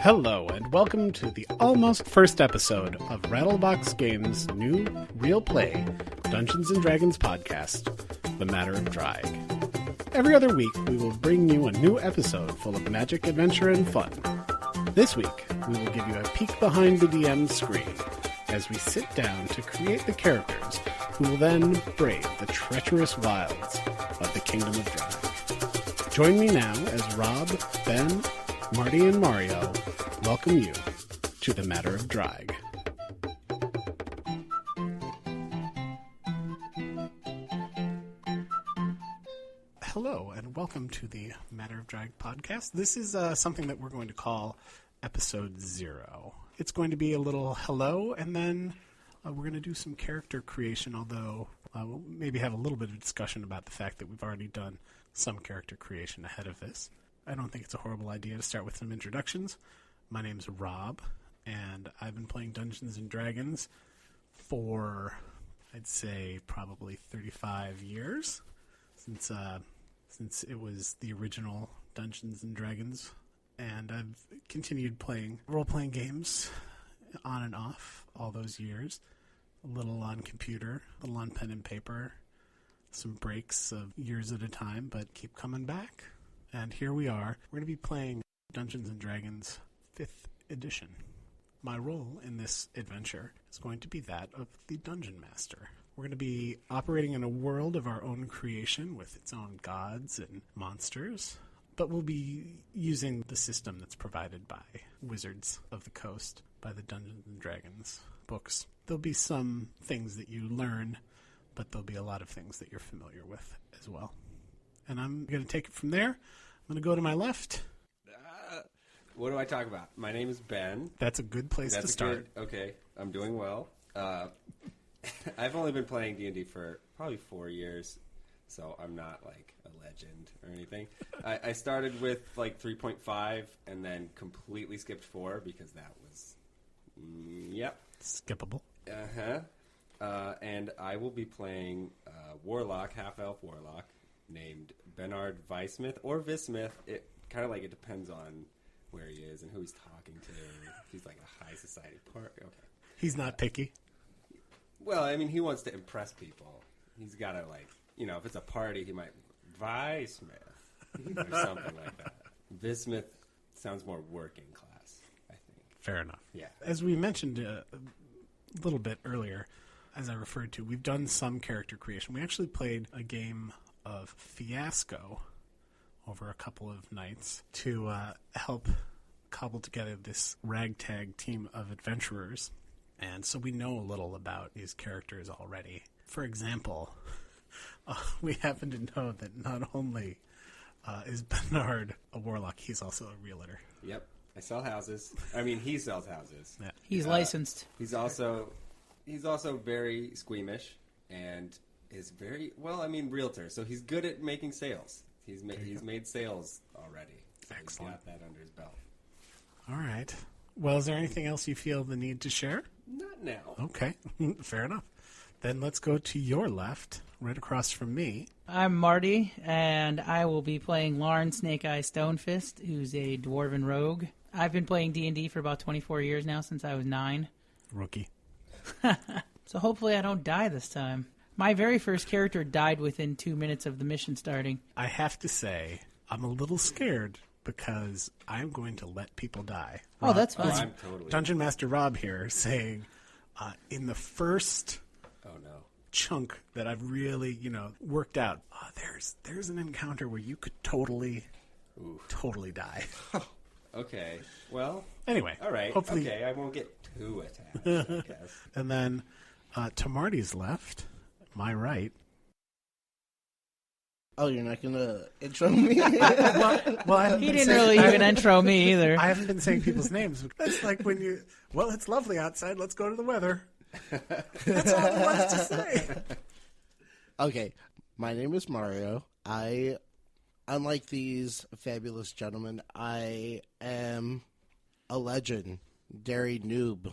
Hello, and welcome to the almost first episode of Rattlebox Games' new real play Dungeons & Dragons podcast, The Matter of Draig. Every other week, we will bring you a new episode full of magic, adventure, and fun. This week, we will give you a peek behind the DM's screen as we sit down to create the characters who will then brave the treacherous wilds of the Kingdom of Draig. Join me now as Rob, Ben, Marty, and Mario welcome you to the Matter of Draig. Hello, and welcome to the Matter of Draig podcast. This is something that we're going to call Episode 0. It's going to be a little hello, and then we're going to do some character creation, although we'll maybe have a little bit of discussion about the fact that we've already done some character creation ahead of this. I don't think it's a horrible idea to start with some introductions. My name's Rob, and I've been playing Dungeons & Dragons for, I'd say, probably 35 years, since it was the original Dungeons & Dragons. And I've continued playing role-playing games on and off all those years. A little on computer, a little on pen and paper, some breaks of years at a time, but keep coming back. And here we are. We're going to be playing Dungeons & Dragons 5th edition. My role in this adventure is going to be that of the Dungeon Master. We're going to be operating in a world of our own creation with its own gods and monsters, but we'll be using the system that's provided by Wizards of the Coast, by the Dungeons & Dragons books. There'll be some things that you learn, but there'll be a lot of things that you're familiar with as well. And I'm going to take it from there. I'm going to go to my left. What do I talk about? My name is Ben. That's a good place to start. Okay, I'm doing well. I've only been playing D&D for probably 4 years, so I'm not like a legend or anything. I started with like 3.5 and then completely skipped 4 because that was, skippable. And I will be playing warlock, half-elf warlock, named Benard Weissmith or Vismith. It kind of like it depends on where he is and who he's talking to. If he's like a high society part. Okay. He's not picky. Well, I mean, he wants to impress people. He's got to like, if it's a party, he might Weissmith or something like that. Vismith sounds more working class, I think. Fair enough. Yeah. As we mentioned a little bit earlier, as I referred to, we've done some character creation. We actually played a game of Fiasco over a couple of nights to help cobble together this ragtag team of adventurers. And so we know a little about these characters already. For example, we happen to know that not only is Benard a warlock, he's also a realtor. Yep. I sell houses. I mean, he sells houses. Yeah. He's licensed. He's also very squeamish and is very, realtor. So he's good at making sales. He's made sales already. So excellent. He's got that under his belt. All right. Well, is there anything else you feel the need to share? Not now. Okay. Fair enough. Then let's go to your left, right across from me. I'm Marty, and I will be playing Larn Snake Eye Stonefist, who's a dwarven rogue. I've been playing D&D for about 24 years now, since I was 9. Rookie. So hopefully I don't die this time. My very first character died within 2 minutes of the mission starting. I have to say, I'm a little scared because I'm going to let people die. Oh, that's fine. I'm totally Dungeon Master Rob here saying, in the first chunk that I've really, worked out, there's an encounter where you could totally die. Okay. Well. Anyway. All right. Hopefully, okay, I won't get too attached, I guess. And then to Marty's left, my right. Oh, you're not going to intro me? well, he didn't really even intro me either. I haven't been saying people's names. That's like when it's lovely outside, let's go to the weather. That's all there was to say. Okay, my name is Mario. Unlike these fabulous gentlemen, I am a legendary noob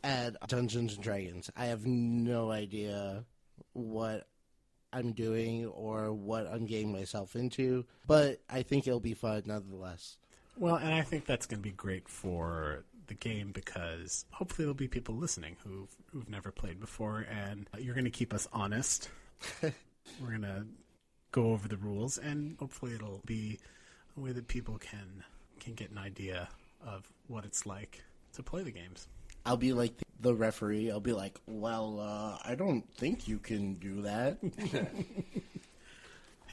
at Dungeons & Dragons. I have no idea what I'm doing or what I'm getting myself into, but I think it'll be fun nonetheless. Well, and I think that's going to be great for the game because hopefully there'll be people listening who've never played before, and you're going to keep us honest. We're going to go over the rules, and hopefully it'll be a way that people can get an idea of what it's like to play the games. I'll be like the referee. I'll be like, well, I don't think you can do that.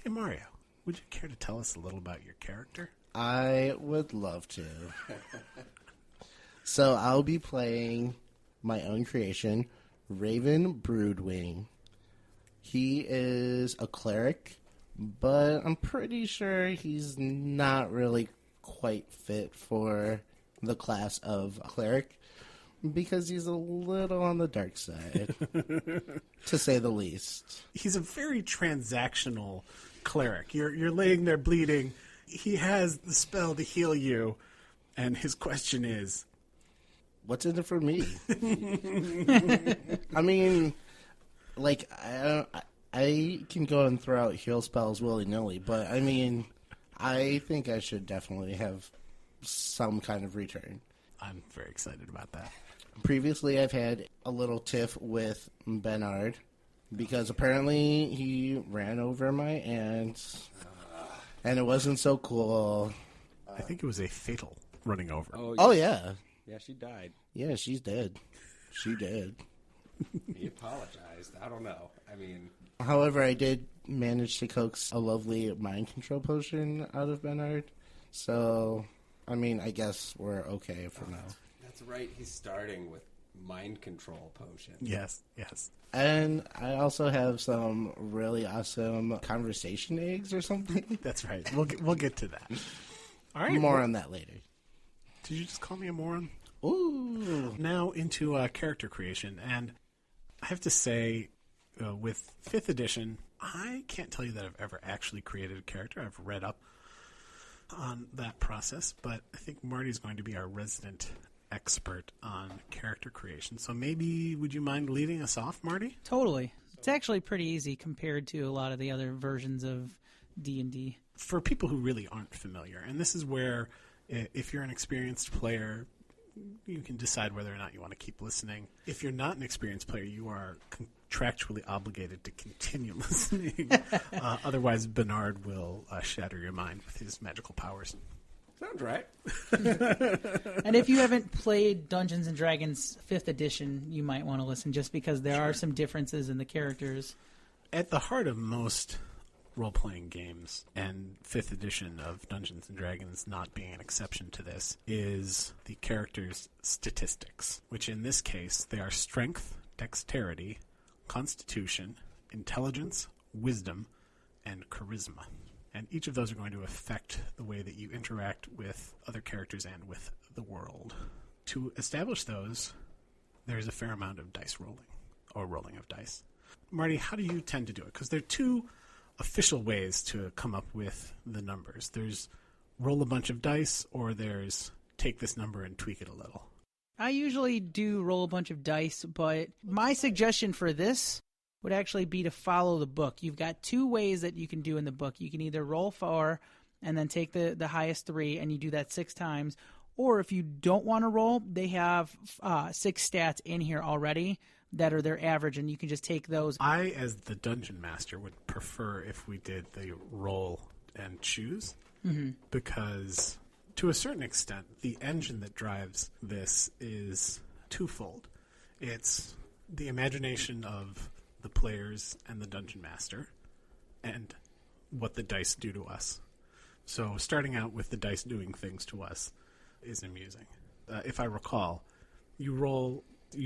Hey, Mario, would you care to tell us a little about your character? I would love to. So I'll be playing my own creation, Raven Broodwing. He is a cleric, but I'm pretty sure he's not really quite fit for the class of cleric because he's a little on the dark side, to say the least. He's a very transactional cleric. You're laying there bleeding. He has the spell to heal you, and his question is, what's in it for me? I mean, like, I can go and throw out heal spells willy-nilly, but, I mean, I think I should definitely have some kind of return. I'm very excited about that. Previously, I've had a little tiff with Benard, because apparently he ran over my aunt, and it wasn't so cool. I think it was a fatal running over. Oh, yeah. Yeah, she died. Yeah, she's dead. She did. He apologized. I don't know. I mean... However, I did manage to coax a lovely mind control potion out of Benard. So, I mean, I guess we're okay for now. That's right. He's starting with mind control potion. Yes. And I also have some really awesome conversation eggs or something. That's right. We'll get to that. All right. More on that later. Did you just call me a moron? Ooh. Now into character creation. And I have to say, with 5th edition, I can't tell you that I've ever actually created a character. I've read up on that process, but I think Marty's going to be our resident expert on character creation. So maybe would you mind leading us off, Marty? Totally. It's actually pretty easy compared to a lot of the other versions of D&D. For people who really aren't familiar, and this is where if you're an experienced player, you can decide whether or not you want to keep listening. If you're not an experienced player, you are contractually obligated to continue listening. Otherwise, Benard will shatter your mind with his magical powers. Sounds right. And if you haven't played Dungeons & Dragons 5th edition, you might want to listen just because there are some differences in the characters. At the heart of most role-playing games, and 5th edition of Dungeons & Dragons not being an exception to this, is the characters' statistics, which in this case, they are strength, dexterity, constitution, intelligence, wisdom, and charisma. And each of those are going to affect the way that you interact with other characters and with the world. To establish those, there's a fair amount of dice rolling, or rolling of dice. Marty, how do you tend to do it? Because there are two official ways to come up with the numbers. There's roll a bunch of dice, or there's take this number and tweak it a little. I usually do roll a bunch of dice, but my suggestion for this would actually be to follow the book. You've got 2 ways that you can do in the book. You can either roll 4 and then take the highest 3, and you do that 6 times. Or if you don't want to roll, they have 6 stats in here already that are their average, and you can just take those. I, as the dungeon master, would prefer if we did the roll and choose, because to a certain extent, the engine that drives this is twofold. It's the imagination of the players and the dungeon master, and what the dice do to us. So starting out with the dice doing things to us is amusing. If I recall, you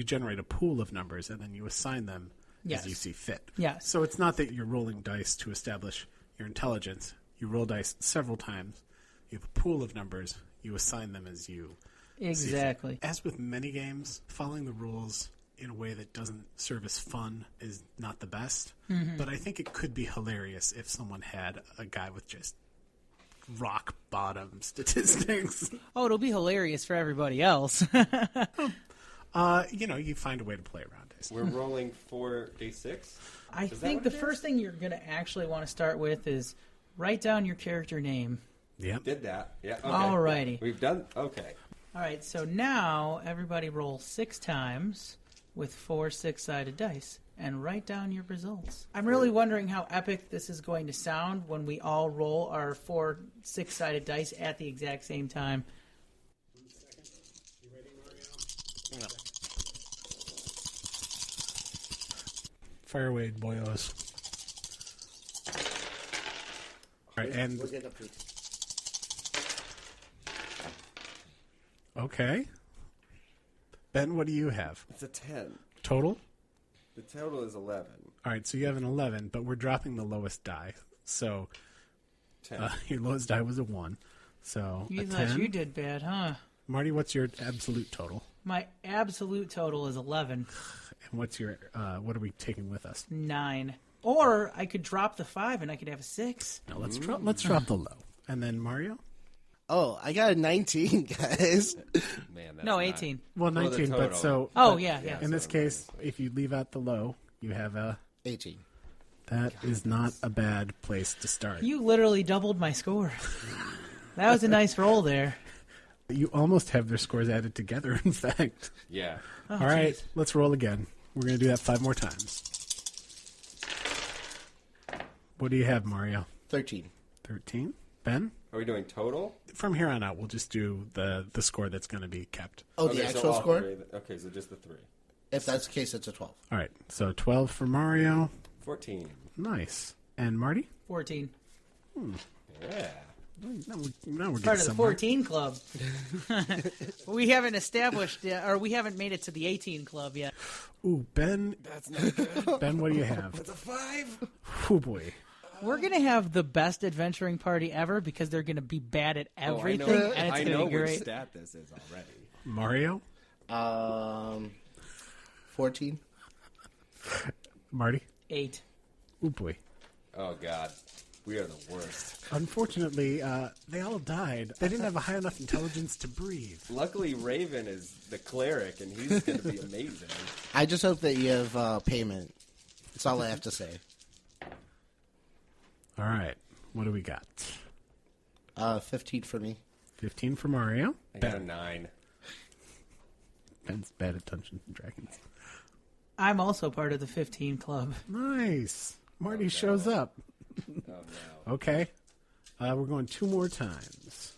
generate a pool of numbers, and then you assign them as you see fit. Yes. So it's not that you're rolling dice to establish your intelligence. You roll dice several times. You have a pool of numbers. You assign them as you Exactly. see fit. As with many games, following the rules in a way that doesn't serve as fun is not the best. But I think it could be hilarious if someone had a guy with just rock bottom statistics. Oh, it'll be hilarious for everybody else. You find a way to play around it. We're rolling 4d6. I think the first thing you're going to actually want to start with is write down your character name Yep. Did that. Yeah. Okay. Alrighty. We've done. Okay. All right, so now everybody roll 6 times with 4 6-sided dice and write down your results. I'm really wondering how epic this is going to sound when we all roll our 4 6-sided dice at the exact same time. 1 second. You ready, Mario? Yeah. Fire away, boyos. All right, and We'll get up here. okay. Ben, what do you have? It's a 10. Total? The total is 11. All right, so you have an 11, but we're dropping the lowest die. So 10. your lowest die was a 1. So You a thought 10. you did bad, huh? Marty, what's your absolute total? My absolute total is 11. And what's your what are we taking with us? 9. Or I could drop the 5 and I could have a 6. Now let's drop the low. And then Mario? Oh, I got a 19, guys. Man, that's No, not- 18. Well, Well, the 19, but total. so Oh, but yeah. in this case, if you leave out the low, you have a 18. that is not a bad place to start. You literally doubled my score. That was a nice roll there. You almost have their scores added together, in fact. Yeah. Oh, All right, geez. let's roll again. We're going to do that 5 more times. What do you have, Mario? 13. 13. Ben? Are we doing total? From here on out, we'll just do the score that's going to be kept. Oh, Okay, the so actual all score? three. Okay, so just the 3. If that's the case, it's a 12. All right, so 12 for Mario. 14. Nice. And Marty? 14. Yeah. Now we're Part getting of the somewhere. 14 club. We haven't established, or we haven't made it to the 18 club yet. Ooh, Ben. That's not good. Ben, what do you have? That's a 5. Oh, boy. We're going to have the best adventuring party ever because they're going to be bad at everything, and it's I going know to be which great. stat this is already. Mario? 14. Marty? 8. Oh, boy. Oh, God. We are the worst. Unfortunately, they all died. They didn't have a high enough intelligence to breathe. Luckily, Raven is the cleric, and he's going to be amazing. I just hope that you have payment. That's all I have to say. All right. What do we got? 15 for me. 15 for Mario. I got a 9. Ben's bad at Dungeons and Dragons. I'm also part of the 15 club. Nice. Marty shows up. Oh, no. Okay. We're going 2 more times.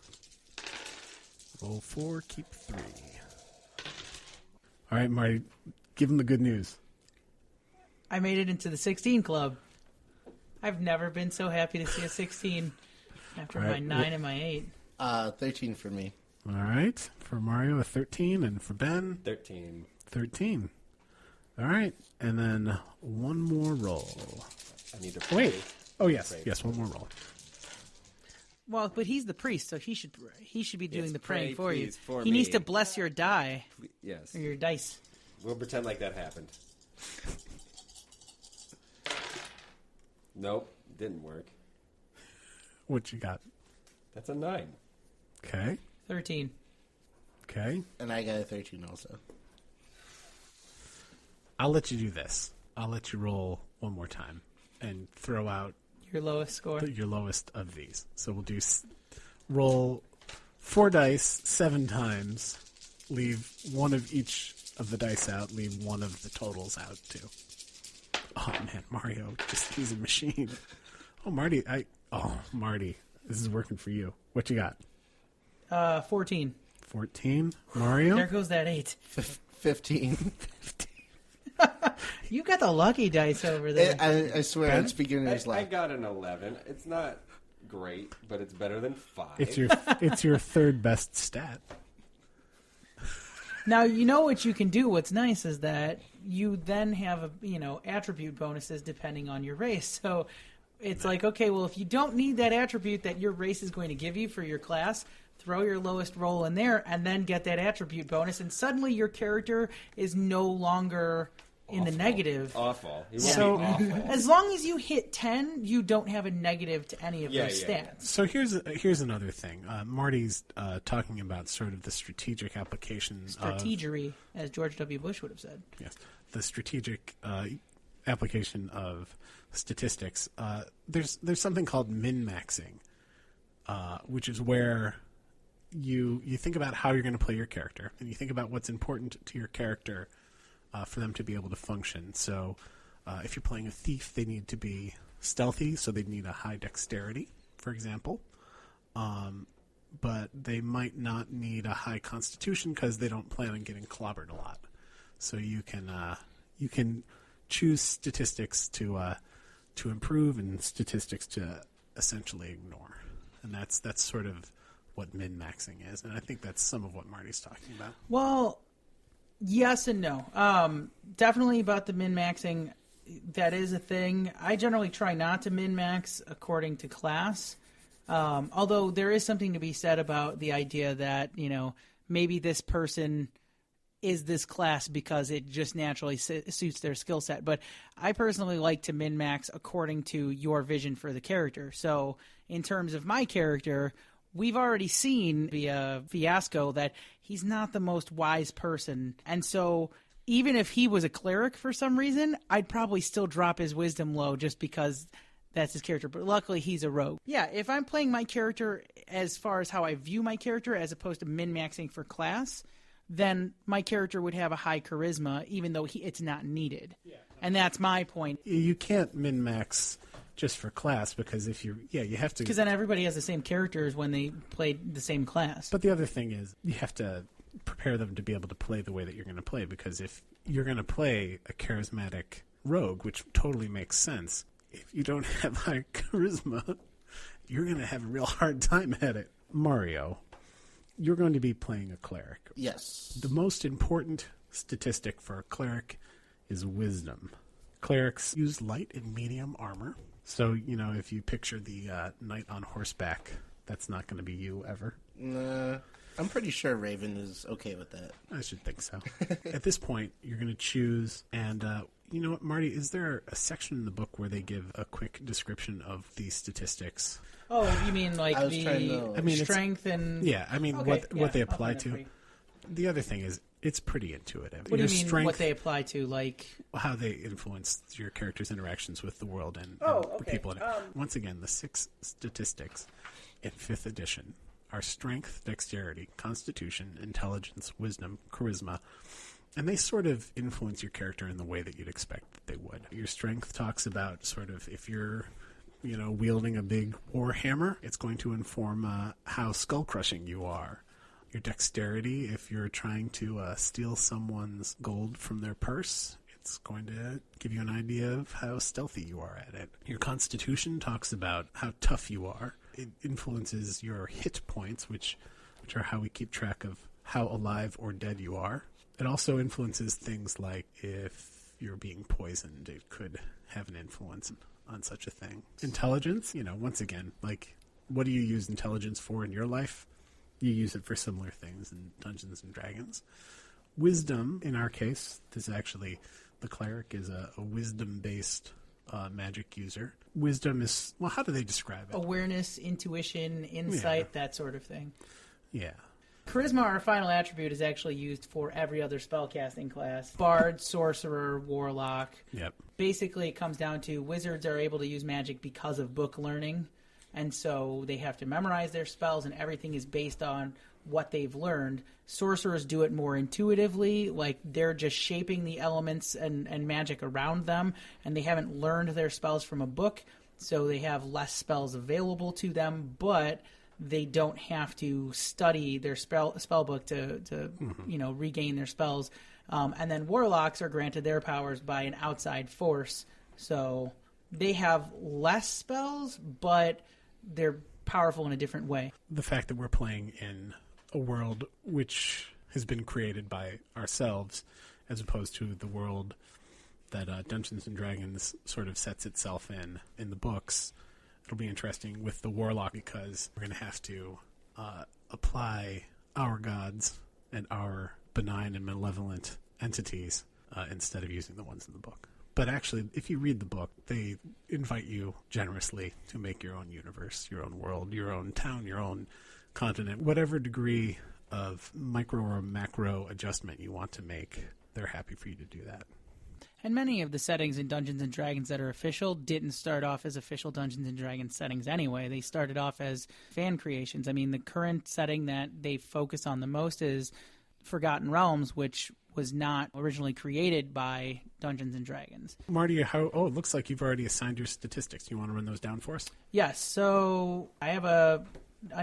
Roll 4, keep 3. All right, Marty, give him the good news. I made it into the 16 club. I've never been so happy to see a 16 after All my right, 9 and my 8. 13 for me. All right. For Mario, a 13. And for Ben, 13. 13. All right. And then one more roll. I need to pray. Wait. Oh, yes. Pray. Yes, one more roll. Well, but he's the priest, so he should be doing Yes, the praying pray, for you. please, for He needs me. to bless your die Yes. or your dice. We'll pretend like that happened. Nope. Didn't work. What you got? That's a 9. Okay. 13. Okay. And I got a 13 also. I'll let you do this. I'll let you roll one more time and throw out Your lowest score. your lowest of these. So we'll do roll 4 dice 7 times, leave one of each of the dice out, leave one of the totals out too. Oh man, Mario, he's a machine. Oh Marty, Marty, this is working for you. What you got? 14. 14. Mario? There goes that 8. 15. 15. You got the lucky dice over there. I swear, Ben? it's beginner's I luck. got an 11. It's not great, but it's better than 5. It's your third best stat. Now, you know what you can do. What's nice is that you then have, attribute bonuses depending on your race. So it's like, okay, well, if you don't need that attribute that your race is going to give you for your class, throw your lowest roll in there and then get that attribute bonus. And suddenly your character is no longer in the negative. Awful. He So- won't be awful. As long as you hit 10, you don't have a negative to any of those stats. Yeah. So here's another thing. Marty's talking about sort of the strategic application Strategery, as George W. Bush would have said. Yes, the strategic application of statistics. There's something called min-maxing, which is where you think about how you're going to play your character, and you think about what's important to your character for them to be able to function. So if you're playing a thief, they need to be stealthy, so they need a high dexterity, for example. But they might not need a high constitution because they don't plan on getting clobbered a lot. So you can choose statistics to improve and statistics to essentially ignore, and that's sort of what min-maxing is, and I think that's some of what Marty's talking about. Well, yes and no. Definitely about the min-maxing, that is a thing. I generally try not to min-max according to class, although there is something to be said about the idea that, maybe this person is this class because it just naturally suits their skill set. But I personally like to min-max according to your vision for the character. So in terms of my character, we've already seen via Fiasco that he's not the most wise person. And so even if he was a cleric for some reason, I'd probably still drop his wisdom low just because that's his character. But luckily, he's a rogue. Yeah, if I'm playing my character as far as how I view my character as opposed to min-maxing for class, then my character would have a high charisma, even though it's not needed. Yeah. And that's my point. You can't min-max just for class, because if you have to... Because then everybody has the same characters when they played the same class. But the other thing is, you have to prepare them to be able to play the way that you're going to play, because if you're going to play a charismatic rogue, which totally makes sense, if you don't have high charisma, you're going to have a real hard time at it. Mario, you're going to be playing a cleric. Yes. The most important statistic for a cleric is wisdom. Clerics use light and medium armor. So, if you picture the knight on horseback, that's not going to be you ever. Nah, I'm pretty sure Raven is okay with that. I should think so. At this point, you're going to choose, and you know what, Marty, is there a section in the book where they give a quick description of the statistics? Oh, you mean like the strength and... Yeah, I mean okay, what they apply to. The other thing is, it's pretty intuitive. What do you mean what they apply to? Like how they influence your character's interactions with the world and the people in it. Once again, the 6 statistics in 5th edition are strength, dexterity, constitution, intelligence, wisdom, charisma. And they sort of influence your character in the way that you'd expect that they would. Your strength talks about sort of if you're wielding a big war hammer, it's going to inform how skull-crushing you are. Your dexterity, if you're trying to steal someone's gold from their purse, it's going to give you an idea of how stealthy you are at it. Your constitution talks about how tough you are. It influences your hit points, which are how we keep track of how alive or dead you are. It also influences things like if you're being poisoned, it could have an influence on such a thing. Intelligence, once again, like, what do you use intelligence for in your life? You use it for similar things in Dungeons and Dragons. Wisdom, in our case, this actually, the cleric is a wisdom-based magic user. Wisdom is, well, how do they describe it? Awareness, intuition, insight, that sort of thing. Yeah. Charisma, our final attribute, is actually used for every other spellcasting class. Bard, sorcerer, warlock. Yep. Basically, it comes down to wizards are able to use magic because of book learning. And so they have to memorize their spells, and everything is based on what they've learned. Sorcerers do it more intuitively, like they're just shaping the elements and magic around them, and they haven't learned their spells from a book, so they have less spells available to them, but they don't have to study their spell book to regain their spells. And then warlocks are granted their powers by an outside force, so they have less spells, but they're powerful in a different way. The fact that we're playing in a world which has been created by ourselves, as opposed to the world that Dungeons and Dragons sort of sets itself in the books, it'll be interesting with the warlock, because we're going to have to apply our gods and our benign and malevolent entities instead of using the ones in the book. But actually, if you read the book, they invite you generously to make your own universe, your own world, your own town, your own continent. Whatever degree of micro or macro adjustment you want to make, they're happy for you to do that. And many of the settings in Dungeons & Dragons that are official didn't start off as official Dungeons & Dragons settings anyway. They started off as fan creations. I mean, the current setting that they focus on the most is Forgotten Realms, which was not originally created by Dungeons & Dragons. Marty, it looks like you've already assigned your statistics. You want to run those down for us? Yes, so I have a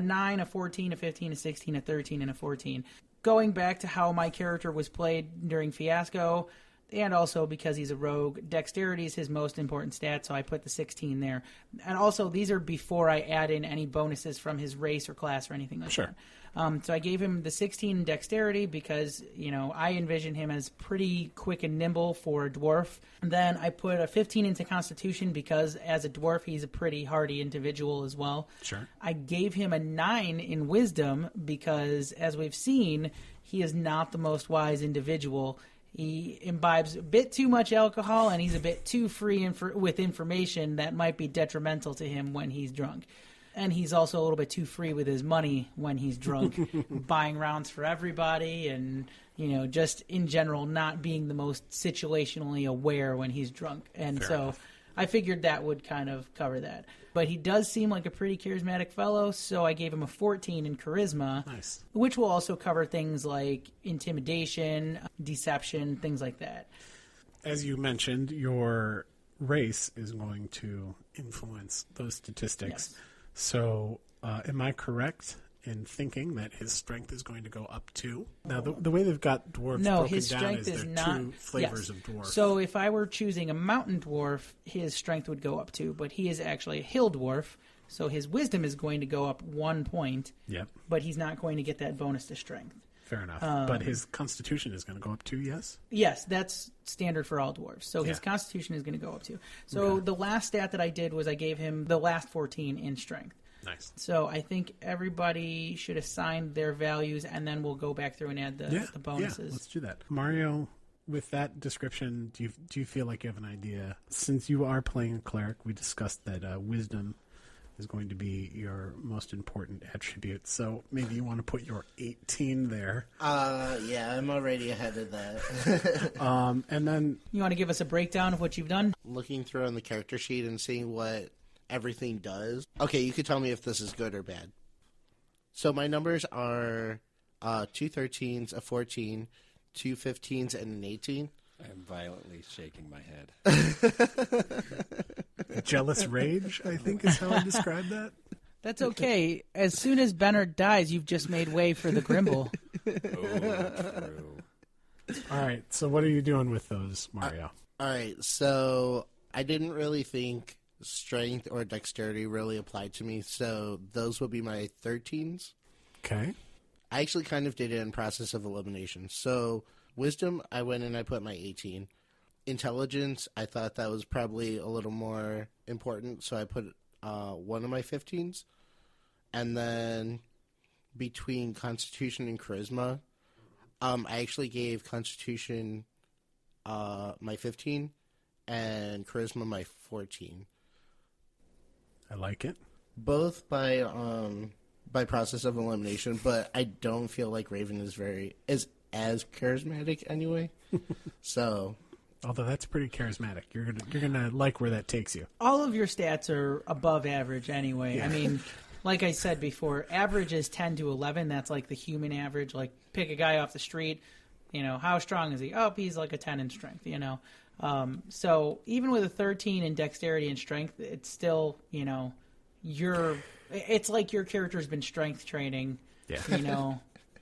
9, a 14, a 15, a 16, a 13, and a 14. Going back to how my character was played during Fiasco, and also because he's a rogue, dexterity is his most important stat, so I put the 16 there. And also, these are before I add in any bonuses from his race or class or anything like that. So I gave him the 16 in dexterity because, I envision him as pretty quick and nimble for a dwarf. And then I put a 15 into constitution because as a dwarf, he's a pretty hardy individual as well. Sure. I gave him a 9 in wisdom because, as we've seen, he is not the most wise individual. He imbibes a bit too much alcohol, and he's a bit too free with information that might be detrimental to him when he's drunk. And he's also a little bit too free with his money when he's drunk, buying rounds for everybody and, just in general not being the most situationally aware when he's drunk. And Fair so enough. I figured that would kind of cover that. But he does seem like a pretty charismatic fellow, so I gave him a 14 in charisma, Nice. which will also cover things like intimidation, deception, things like that. As you mentioned, your race is going to influence those statistics. Yes. So, am I correct in thinking that his strength is going to go up too? Now, the way they've got dwarves broken his down strength is is there not two flavors yes. of dwarf. So if I were choosing a mountain dwarf, his strength would go up 2, but he is actually a hill dwarf, so his wisdom is going to go up 1 point, Yep, but he's not going to get that bonus to strength. fair enough. But his constitution is going to go up too, yes? Yes, that's standard for all dwarves. So his Yeah. constitution is going to go up 2. So the last stat that I did was I gave him the last 14 in strength. Nice. So I think everybody should assign their values, and then we'll go back through and add the bonuses. Yeah, let's do that. Mario, with that description, do you feel like you have an idea? Since you are playing a cleric, we discussed that wisdom is going to be your most important attribute. So maybe you want to put your 18 there. Yeah, I'm already ahead of that. And then You want to give us a breakdown of what you've done? Looking through on the character sheet and seeing what everything does. Okay, you could tell me if this is good or bad. So my numbers are 2 13s, a 14, 2 15s, and an 18. I'm violently shaking my head. jealous rage, I think is how I describe that. That's okay. As soon as Benard dies, you've just made way for the Grimble. Oh, true. All right, so what are you doing with those, Mario? All right, so I didn't really think strength or dexterity really applied to me, so those would be my 13s. Okay. I actually kind of did it in process of elimination. So wisdom, I went and I put my 18. Intelligence, I thought that was probably a little more important, so I put one of my 15s. And then between Constitution and Charisma, I actually gave Constitution my 15 and Charisma my 14. I like it. Both by process of elimination, but I don't feel like Raven is as charismatic anyway. So, Although that's pretty charismatic. You're gonna like where that takes you. All of your stats are above average anyway. Yeah. I mean, like I said before, average is 10 to 11. That's like the human average. Like, pick a guy off the street. How strong is he? Oh, he's like a 10 in strength, So even with a 13 in dexterity and strength, it's still, it's like your character's been strength training,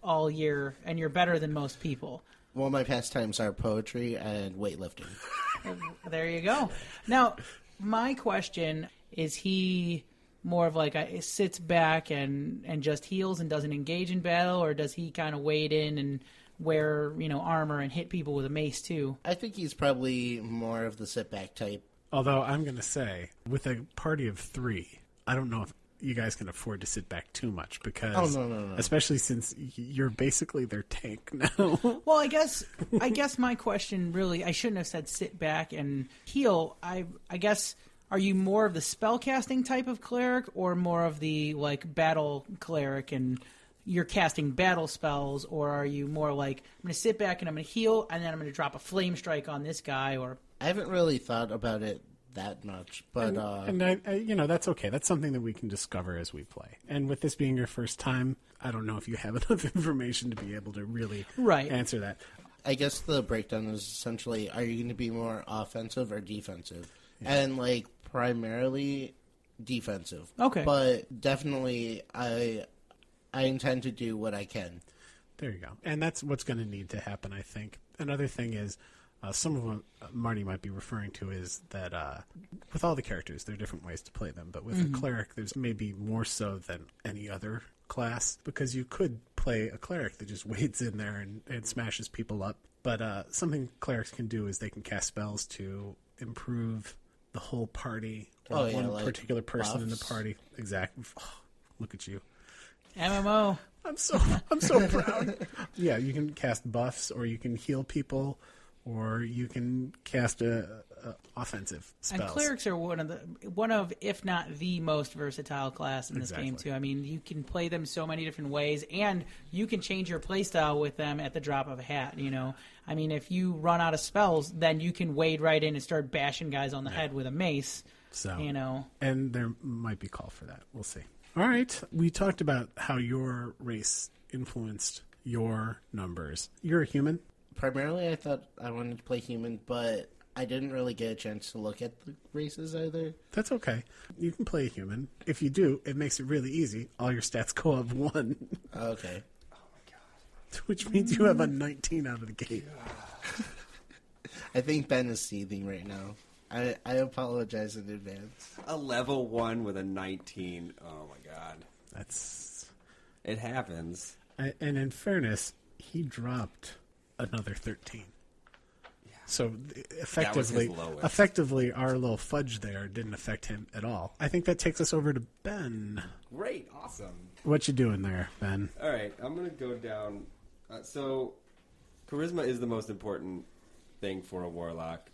all year, and you're better than most people. well, my pastimes are poetry and weightlifting. There you go. Now, my question is, he more of like sits back and just heals and doesn't engage in battle, or does he kind of wade in and wear armor and hit people with a mace too? I think he's probably more of the sit-back type. Although I'm going to say, with a party of 3, I don't know if you guys can afford to sit back too much because, no. especially since you're basically their tank now. Well, I guess my question really, I shouldn't have said sit back and heal. I guess, are you more of the spellcasting type of cleric or more of the like battle cleric and you're casting battle spells, or are you more like, I'm going to sit back and I'm going to heal and then I'm going to drop a flame strike on this guy or I haven't really thought about it that much, but and I, that's okay. That's something that we can discover as we play. And with this being your first time, I don't know if you have enough information to be able to really answer that. I guess the breakdown is essentially: are you going to be more offensive or defensive? Yeah. And like primarily defensive. Okay, but definitely I intend to do what I can. There you go. And that's what's going to need to happen, I think. Another thing is, some of what Marty might be referring to is that with all the characters, there are different ways to play them. But with a cleric, there's maybe more so than any other class, because you could play a cleric that just wades in there and smashes people up. But something clerics can do is they can cast spells to improve the whole party or one like particular person buffs in the party. Exactly. Oh, look at you. MMO. I'm so proud. Yeah, you can cast buffs, or you can heal people, or you can cast offensive spells. And clerics are one of, if not the most versatile class in this game too. I mean, you can play them so many different ways, and you can change your playstyle with them at the drop of a hat. I mean, if you run out of spells, then you can wade right in and start bashing guys on the head with a mace. So, and there might be call for that. We'll see. All right. We talked about how your race influenced your numbers. You're a human? Primarily, I thought I wanted to play human, but I didn't really get a chance to look at the races either. That's okay. You can play a human. If you do, it makes it really easy. All your stats go up 1. Okay. Oh, my God. Which means you have a 19 out of the gate. I think Ben is seething right now. I apologize in advance. A level 1 with a 19. Oh, my God. It happens. And in fairness, he dropped another 13. Yeah. So effectively, our little fudge there didn't affect him at all. I think that takes us over to Ben. Great. Awesome. What you doing there, Ben? All right. I'm going to go down. So charisma is the most important thing for a warlock.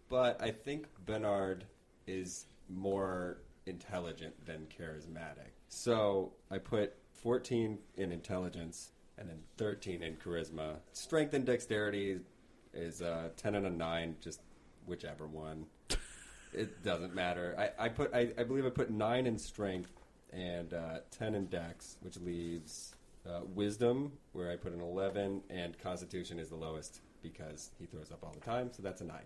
But I think Benard is more intelligent than charismatic. So I put 14 in intelligence and then 13 in charisma. Strength and dexterity is 10 and a 9, just whichever one. It doesn't matter. I believe I put 9 in strength and 10 in dex, which leaves wisdom, where I put an 11, and constitution is the lowest because he throws up all the time, so that's a 9.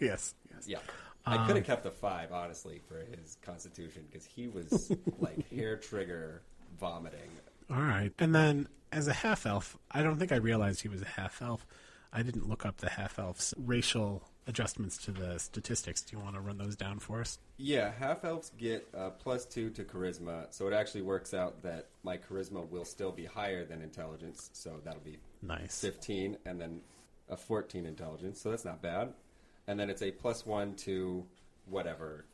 Yes. Yeah. I could have kept a 5, honestly, for his constitution, because he was like hair trigger vomiting. All right. And then as a half-elf, I don't think I realized he was a half-elf. I didn't look up the half-elf's racial adjustments to the statistics. Do you want to run those down for us? Yeah, half-elves get +2 to charisma, so it actually works out that my charisma will still be higher than intelligence, so that'll be nice. 15, and then a 14 intelligence, so that's not bad. And then it's a +1 to whatever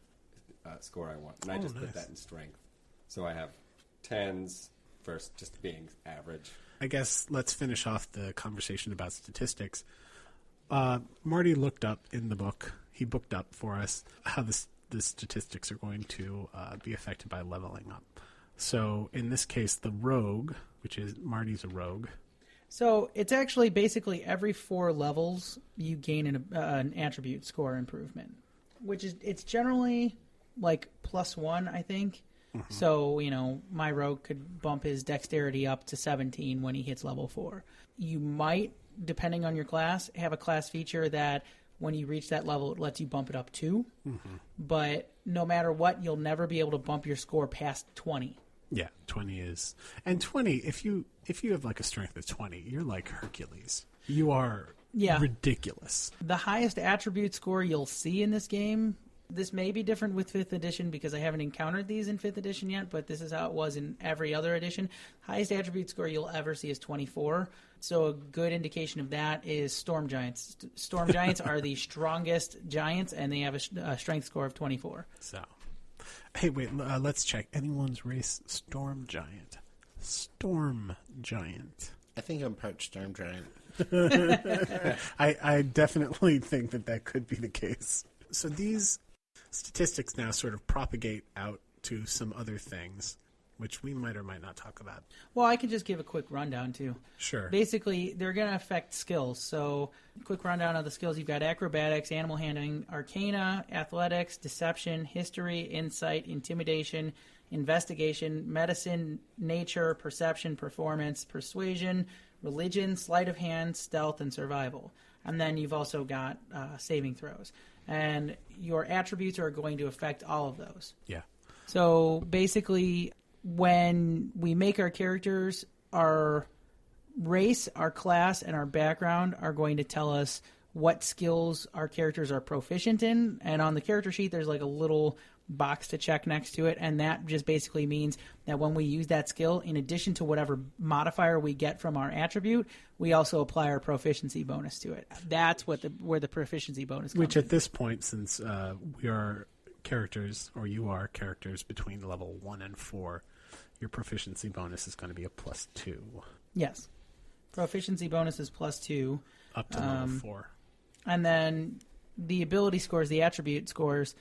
score I want. And I just put that in strength. So I have 10s versus just being average. I guess let's finish off the conversation about statistics. Marty looked up in the book. He booked up for us how the statistics are going to be affected by leveling up. So in this case, the rogue, which is Marty's a rogue. So it's actually basically every 4 levels you gain an attribute score improvement, which is it's generally like +1, I think. Mm-hmm. So, my rogue could bump his dexterity up to 17 when he hits level 4. You might, depending on your class, have a class feature that when you reach that level, it lets you bump it up 2. Mm-hmm. But no matter what, you'll never be able to bump your score past 20. Yeah, 20 is... And 20, if you have like a strength of 20, you're like Hercules. You are ridiculous. The highest attribute score you'll see in this game, this may be different with 5th edition because I haven't encountered these in 5th edition yet, but this is how it was in every other edition. Highest attribute score you'll ever see is 24. So a good indication of that is Storm Giants. Storm Giants are the strongest giants, and they have a strength score of 24. So... Hey, wait, let's check. Anyone's race, Storm Giant. Storm Giant. I think I'm part Storm Giant. I definitely think that could be the case. So these statistics now sort of propagate out to some other things. which we might or might not talk about. Well, I can just give a quick rundown, too. Sure. Basically, they're going to affect skills. So, quick rundown of the skills. You've got acrobatics, animal handling, arcana, athletics, deception, history, insight, intimidation, investigation, medicine, nature, perception, performance, persuasion, religion, sleight of hand, stealth, and survival. And then you've also got saving throws. And your attributes are going to affect all of those. Yeah. So basically, when we make our characters, our race, our class, and our background are going to tell us what skills our characters are proficient in. And on the character sheet, there's like a little box to check next to it, and that just basically means that when we use that skill, in addition to whatever modifier we get from our attribute, we also apply our proficiency bonus to it. That's where the proficiency bonus comes Which in. at this point, since we are characters, or you are characters between level 1 and 4, your proficiency bonus is going to be a +2. Yes. Proficiency bonus is +2. Up to level 4. And then the ability scores, the attribute scores,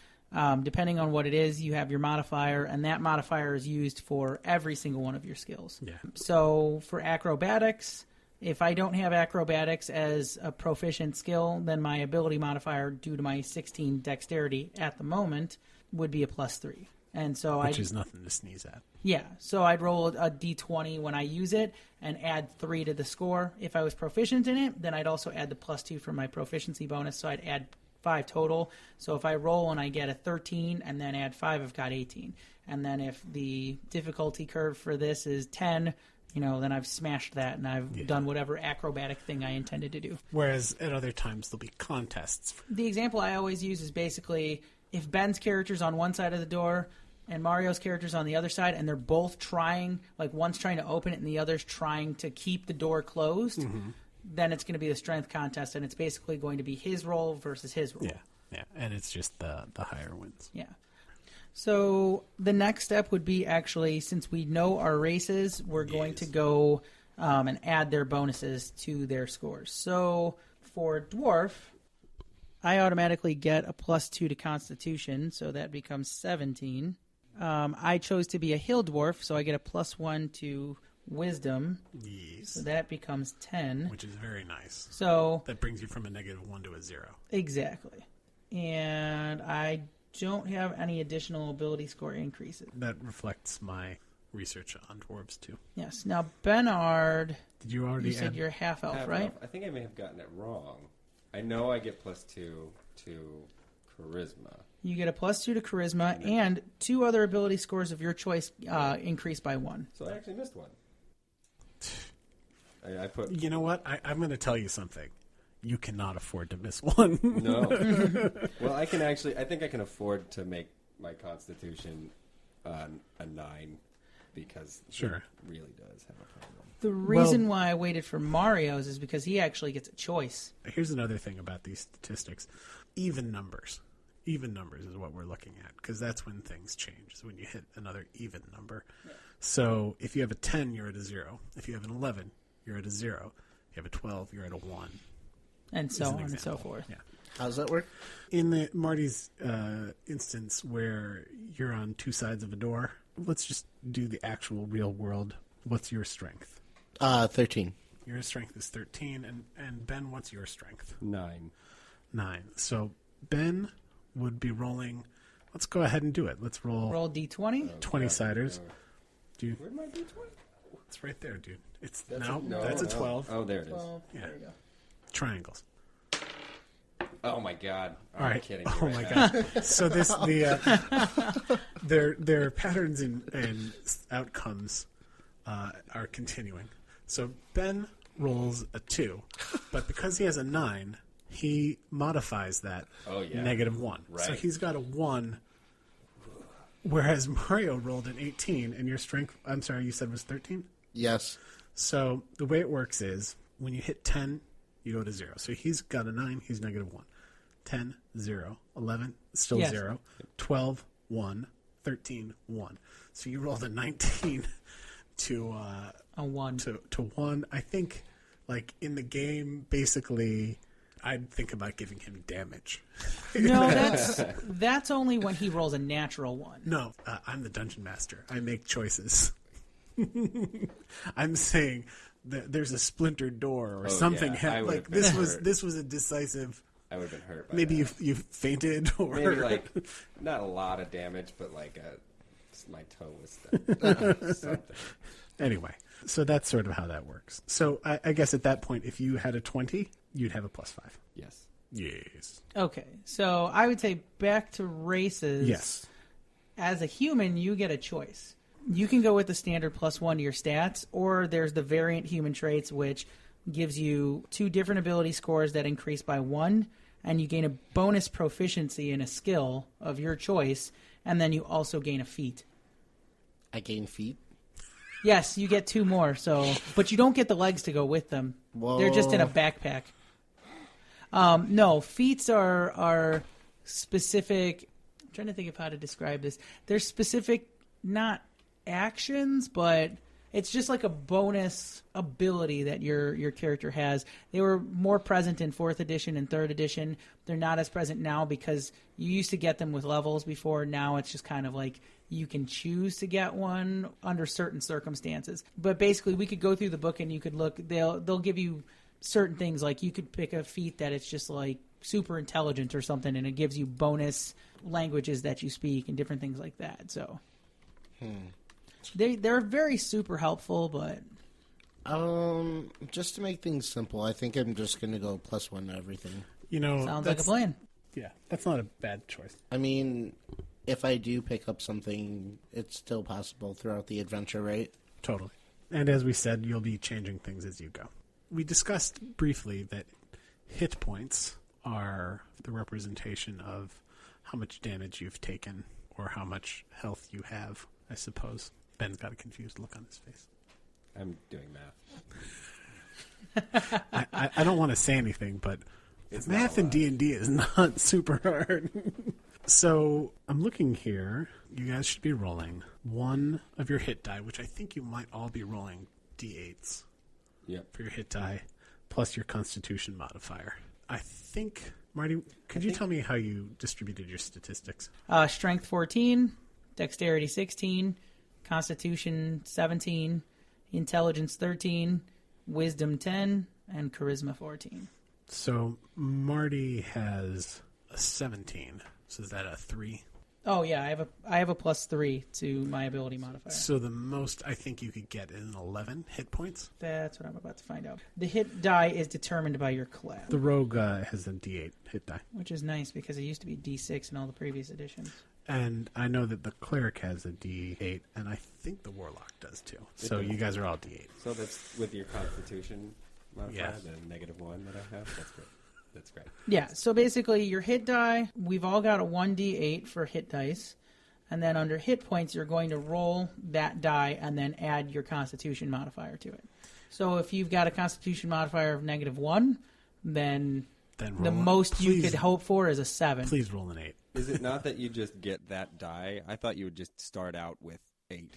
depending on what it is, you have your modifier, and that modifier is used for every single one of your skills. Yeah. So for acrobatics, if I don't have acrobatics as a proficient skill, then my ability modifier, due to my 16 dexterity at the moment, would be a +3. And so Which is nothing to sneeze at. Yeah, so I'd roll a d20 when I use it and add 3 to the score. If I was proficient in it, then I'd also add the +2 for my proficiency bonus, so I'd add 5 total. So if I roll and I get a 13 and then add 5, I've got 18. And then if the difficulty curve for this is 10, then I've smashed that and I've done whatever acrobatic thing I intended to do. Whereas at other times there'll be contests. The example I always use is basically if Ben's character's on one side of the door and Mario's character's on the other side, and they're both trying, like one's trying to open it and the other's trying to keep the door closed, then it's going to be the strength contest, and it's basically going to be his roll versus his roll. Yeah, and it's just the higher wins. Yeah. So the next step would be actually, since we know our races, we're going to go and add their bonuses to their scores. So for Dwarf, I automatically get a +2 to Constitution, so that becomes 17. I chose to be a Hill Dwarf, so I get a +1 to Wisdom. Yes. So that becomes 10. Which is very nice. So That brings you from a -1 to a 0. exactly. And I don't have any additional ability score increases. That reflects my research on dwarves, too. Yes. Now, Benard, Did you already you said add... you're half elf, Half right? elf. I think I may have gotten it wrong. I know I get +2 to charisma. You get a +2 to Charisma, and 2 other ability scores of your choice increase by 1. So I actually missed one. I put You know what? I'm going to tell you something. You cannot afford to miss one. no. Well, I think I can afford to make my Constitution a 9 because Sure. it really does have a problem. The reason why I waited for Mario's is because he actually gets a choice. Here's another thing about these statistics. Even numbers. Even numbers is what we're looking at, because that's when things change, is when you hit another even number. Yeah. So if you have a 10, you're at a 0. If you have an 11, you're at a 0. If you have a 12, you're at a 1. And so As on an and so example. forth. Yeah. How does that work? In the Marty's instance where you're on 2 sides of a door, let's just do the actual real world. What's your strength? 13. Your strength is 13. And Ben, what's your strength? 9. 9. So Ben would be rolling. Let's go ahead and do it. Let's roll D20. 20-siders. Where'd my D20? It's right there, dude. It's That's that's a 12. Oh, there it is. Yeah. There you go. Triangles. Oh my god! All right. Kidding me Oh right my now. god. So their patterns and outcomes are continuing. So Ben rolls a 2, but because he has a 9, he modifies that -1. Right. So he's got a 1. Whereas Mario rolled an 18, and your strength, I'm sorry, you said was 13? Yes. So the way it works is when you hit 10, you go to 0. So he's got a 9, he's -1. 10, 0. 11, still Yes. 0. 12, 1. 13, 1. So you rolled a 19 to A 1. to 1. I think, like, in the game, basically, I'd think about giving him damage. No, that's only when he rolls a natural one. No, I'm the dungeon master. I make choices. I'm saying that there's a splintered door or something. Yeah, like this was a decisive. I would have been hurt. By Maybe that. you fainted, or maybe like not a lot of damage, but like my toe was stuck. Something. Anyway, so that's sort of how that works. So I guess at that point, if you had a 20, you'd have a +5. Yes. Yes. Okay, so I would say back to races. Yes. As a human, you get a choice. You can go with the standard +1 to your stats, or there's the variant human traits, which gives you 2 different ability scores that increase by 1, and you gain a bonus proficiency in a skill of your choice, and then you also gain a feat. I gain feet. Yes, you get 2 more, but you don't get the legs to go with them. Whoa. They're just in a backpack. No, feats are specific. I'm trying to think of how to describe this. They're specific, not actions, but it's just like a bonus ability that your character has. They were more present in 4th edition and 3rd edition. They're not as present now because you used to get them with levels before. Now it's just kind of like you can choose to get one under certain circumstances. But basically, we could go through the book and you could look. They'll give you certain things, like you could pick a feat that it's just like super intelligent or something, and it gives you bonus languages that you speak and different things like that. So they're very super helpful, but just to make things simple, I think I'm just going to go +1 to everything. sounds like a plan. Yeah, that's not a bad choice. I mean, if I do pick up something, it's still possible throughout the adventure, right? Totally. And as we said, you'll be changing things as you go. We discussed briefly that hit points are the representation of how much damage you've taken or how much health you have, I suppose. Ben's got a confused look on his face. I'm doing math. I don't want to say anything, but It's math not a in lot. D&D is not super hard. So I'm looking here. You guys should be rolling one of your hit die, which I think you might all be rolling D8s. Yep. For your hit die, plus your Constitution modifier. I think, Marty, could you tell me how you distributed your statistics? Strength 14, Dexterity 16, Constitution 17, Intelligence 13, Wisdom 10, and Charisma 14. So Marty has a 17. So is that a 3? Oh yeah, I have a +3 to my ability modifier. So the most I think you could get is an 11 hit points. That's what I'm about to find out. The hit die is determined by your class, The rogue has a D8 hit die. which is nice because it used to be D6 in all the previous editions. And I know that the cleric has a D8, and I think the warlock does too. So you guys are all D8. So that's with your Constitution modifier, Yeah. the -1 that I have. That's great. That's great. Yeah, so basically your hit die, we've all got a 1d8 for hit dice. And then under hit points, you're going to roll that die and then add your Constitution modifier to it. So if you've got a Constitution modifier of -1, then Then the roll most you please- could hope for is a 7. Please roll an 8. Is it not that you just get that die? I thought you would just start out with 8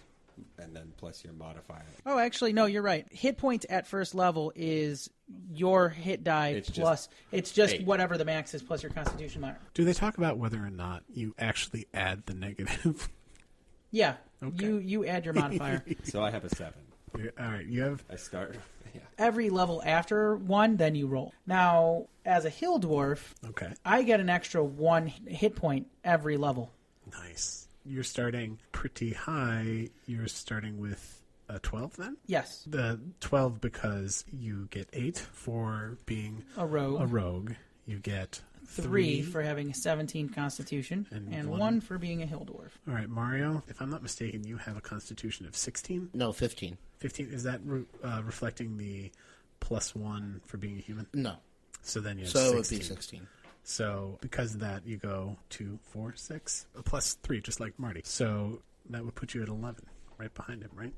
and then plus your modifier. Oh, actually, no, you're right. Hit points at first level is your hit die It's just plus, it's just 8. whatever the max is plus your Constitution modifier. Do they talk about whether or not you actually add the negative? Yeah, Okay. you add your modifier. So I have a 7. All right, you have... I start. Yeah. Every level after 1, then you roll. Now, as a hill dwarf, Okay, I get an extra 1 hit point every level. nice. You're starting pretty high. You're starting with a 12 then? Yes, The 12 because you get 8 for being a rogue. a rogue. You get 3 for having a 17 Constitution, And and one- 1 for being a hill dwarf. All right, Mario, if I'm not mistaken, you have a constitution of 16? No, 15. 15, is that reflecting the +1 for being a human? No. So then you have So it 16. would be 16. So because of that, you go 2, 4, 6, +3, just like Marty. So that would put you at 11, right behind him, right?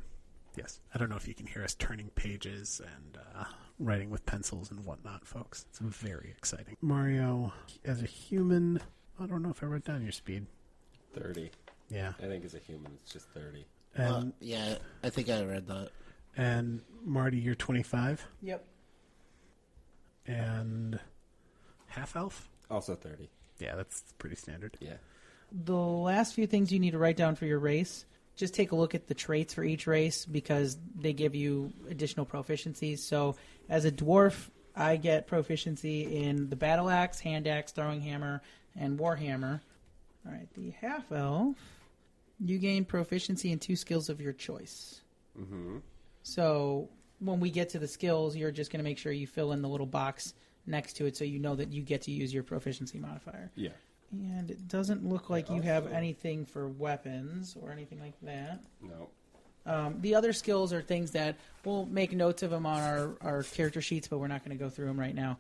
Yes. I don't know if you can hear us turning pages and writing with pencils and whatnot, folks. It's very exciting. Mario, as a human, I don't know if I wrote down your speed. 30. Yeah. I think as a human, it's just 30. And, Yeah, I think I read that. and Marty, you're 25. Yep. And half elf. Also 30. Yeah, that's pretty standard. Yeah. The last few things you need to write down for your race, just take a look at the traits for each race because they give you additional proficiencies. So as a dwarf, I get proficiency in the battle axe, hand axe, throwing hammer, and warhammer. All right, the half elf, you gain proficiency in 2 skills of your choice. Mm-hmm. So when we get to the skills, you're just going to make sure you fill in the little box next to it so you know that you get to use your proficiency modifier. Yeah. And it doesn't look like you have anything for weapons or anything like that. No. The other skills are things that we'll make notes of them on our character sheets, but we're not going to go through them right now.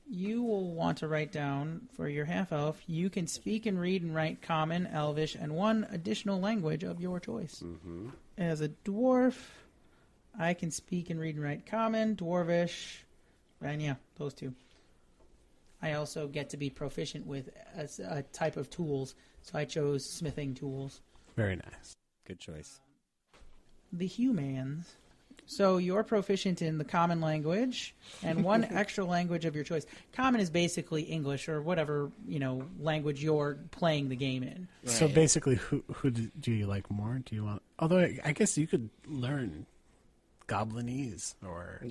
You will want to write down for your half-elf, you can speak and read and write Common, Elvish, and 1 additional language of your choice. Mm-hmm. As a dwarf, I can speak and read and write Common, Dwarvish, and yeah, those 2. I also get to be proficient with a type of tools, so I chose smithing tools. Very nice. Good choice. The humans. So you're proficient in the common language and 1 extra language of your choice. Common is basically English or whatever, language you're playing the game in. Right. So basically, who do you like more? Do you want? Although I guess you could learn Goblinese or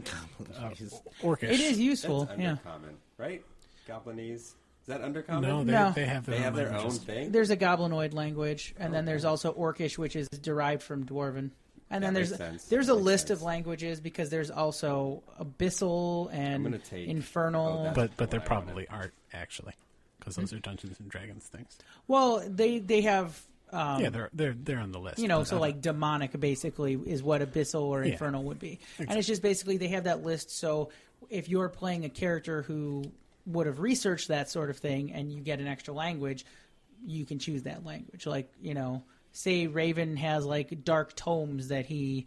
Orcish. It is useful. That's yeah. undercommon, right? Goblinese. Is that undercommon? No, No. they have their own languages. thing. There's a goblinoid language, and then there's also Orcish, which is derived from Dwarven. And then That makes sense. there's a Makes list sense. of languages because there's also Abyssal I'm and gonna take- Infernal. Oh, But what there I probably aren't actually, because those are Dungeons and Dragons things. Well, they have Yeah, they're on the list. you know, but, so like demonic basically is what Abyssal or Yeah. Infernal would be. And Exactly. it's just basically they have that list. So if you're playing a character who would have researched that sort of thing and you get an extra language, you can choose that language. Like, say Raven has like dark tomes that he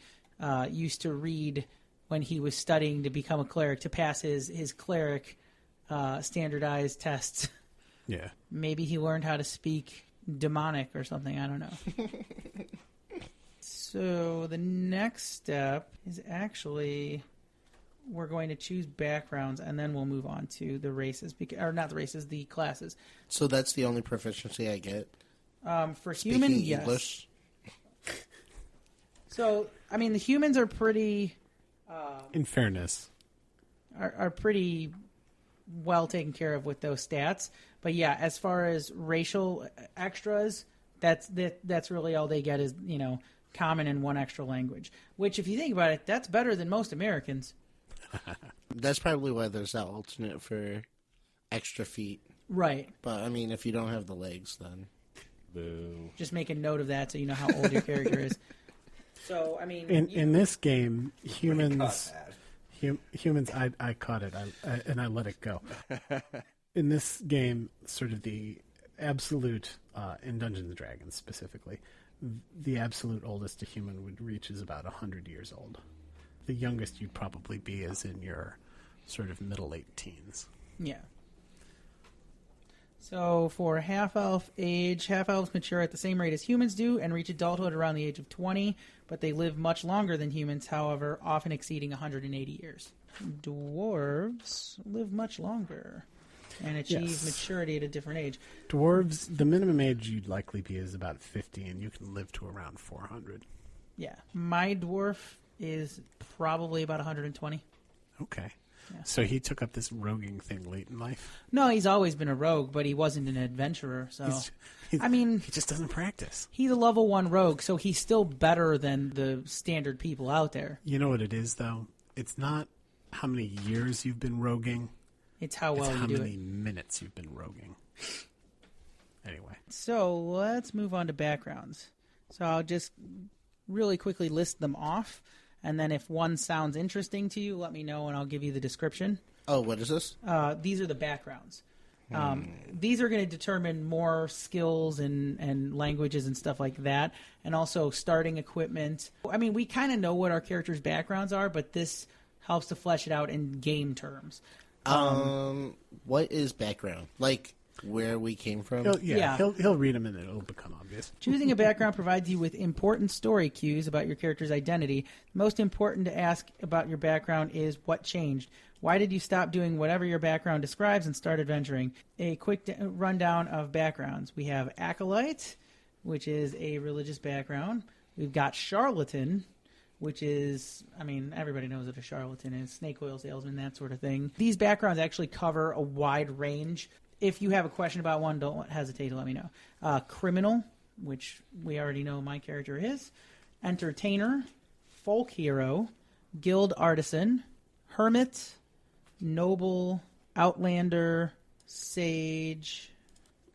used to read when he was studying to become a cleric, to pass his cleric standardized tests. yeah. Maybe he learned how to speak demonic or something. I don't know. So the next step is actually we're going to choose backgrounds, and then we'll move on to the races, or not the races, the classes. So that's the only proficiency I get. For Speaking human, yes. English. So I mean, the humans are pretty In fairness, are pretty well taken care of with those stats. But yeah, as far as racial extras, that's really all they get is common and 1 extra language. Which, if you think about it, that's better than most Americans. That's probably why there's that alternate for extra feet. Right. But I mean, if you don't have the legs, then Boo. Just make a note of that so you know how old your character is. So I mean, in this game, humans. Caught Humans, I caught it, and I let it go. In this game, sort of the absolute, in Dungeons and Dragons specifically, the absolute oldest a human would reach is about 100 years old. The youngest you'd probably be is in your sort of middle-late teens. yeah. So for half-elf age, half-elves mature at the same rate as humans do and reach adulthood around the age of 20, but they live much longer than humans, however, often exceeding 180 years. Dwarves live much longer and achieve Yes. maturity at a different age. Dwarves, the minimum age you'd likely be is about 50, and you can live to around 400. Yeah. My dwarf is probably about 120. Okay. Yeah. So he took up this roguing thing late in life? No, he's always been a rogue, but he wasn't an adventurer, so... I mean... He just doesn't practice. He's a level 1 rogue, so he's still better than the standard people out there. You know what it is, though? It's not how many years you've been roguing. It's how well it's how you do many it. minutes you've been roguing. Anyway. So let's move on to backgrounds. So I'll just really quickly list them off, and then if one sounds interesting to you, let me know and I'll give you the description. Oh, what is this? These are the backgrounds. These are going to determine more skills and languages and stuff like that, and also starting equipment. I mean, we kind of know what our characters' backgrounds are, but this helps to flesh it out in game terms. What is background? Like, where we came from? He'll read them and it'll become obvious. Choosing a background provides you with important story cues about your character's identity. Most important to ask about your background is what changed. Why did you stop doing whatever your background describes and start adventuring? A quick rundown of backgrounds. We have Acolyte, which is a religious background. We've got Charlatan, which is, everybody knows what a charlatan is, snake oil salesman, that sort of thing. These backgrounds actually cover a wide range. If you have a question about one, don't hesitate to let me know. Criminal, which we already know my character is. Entertainer, folk hero, guild artisan, hermit, noble, outlander, sage,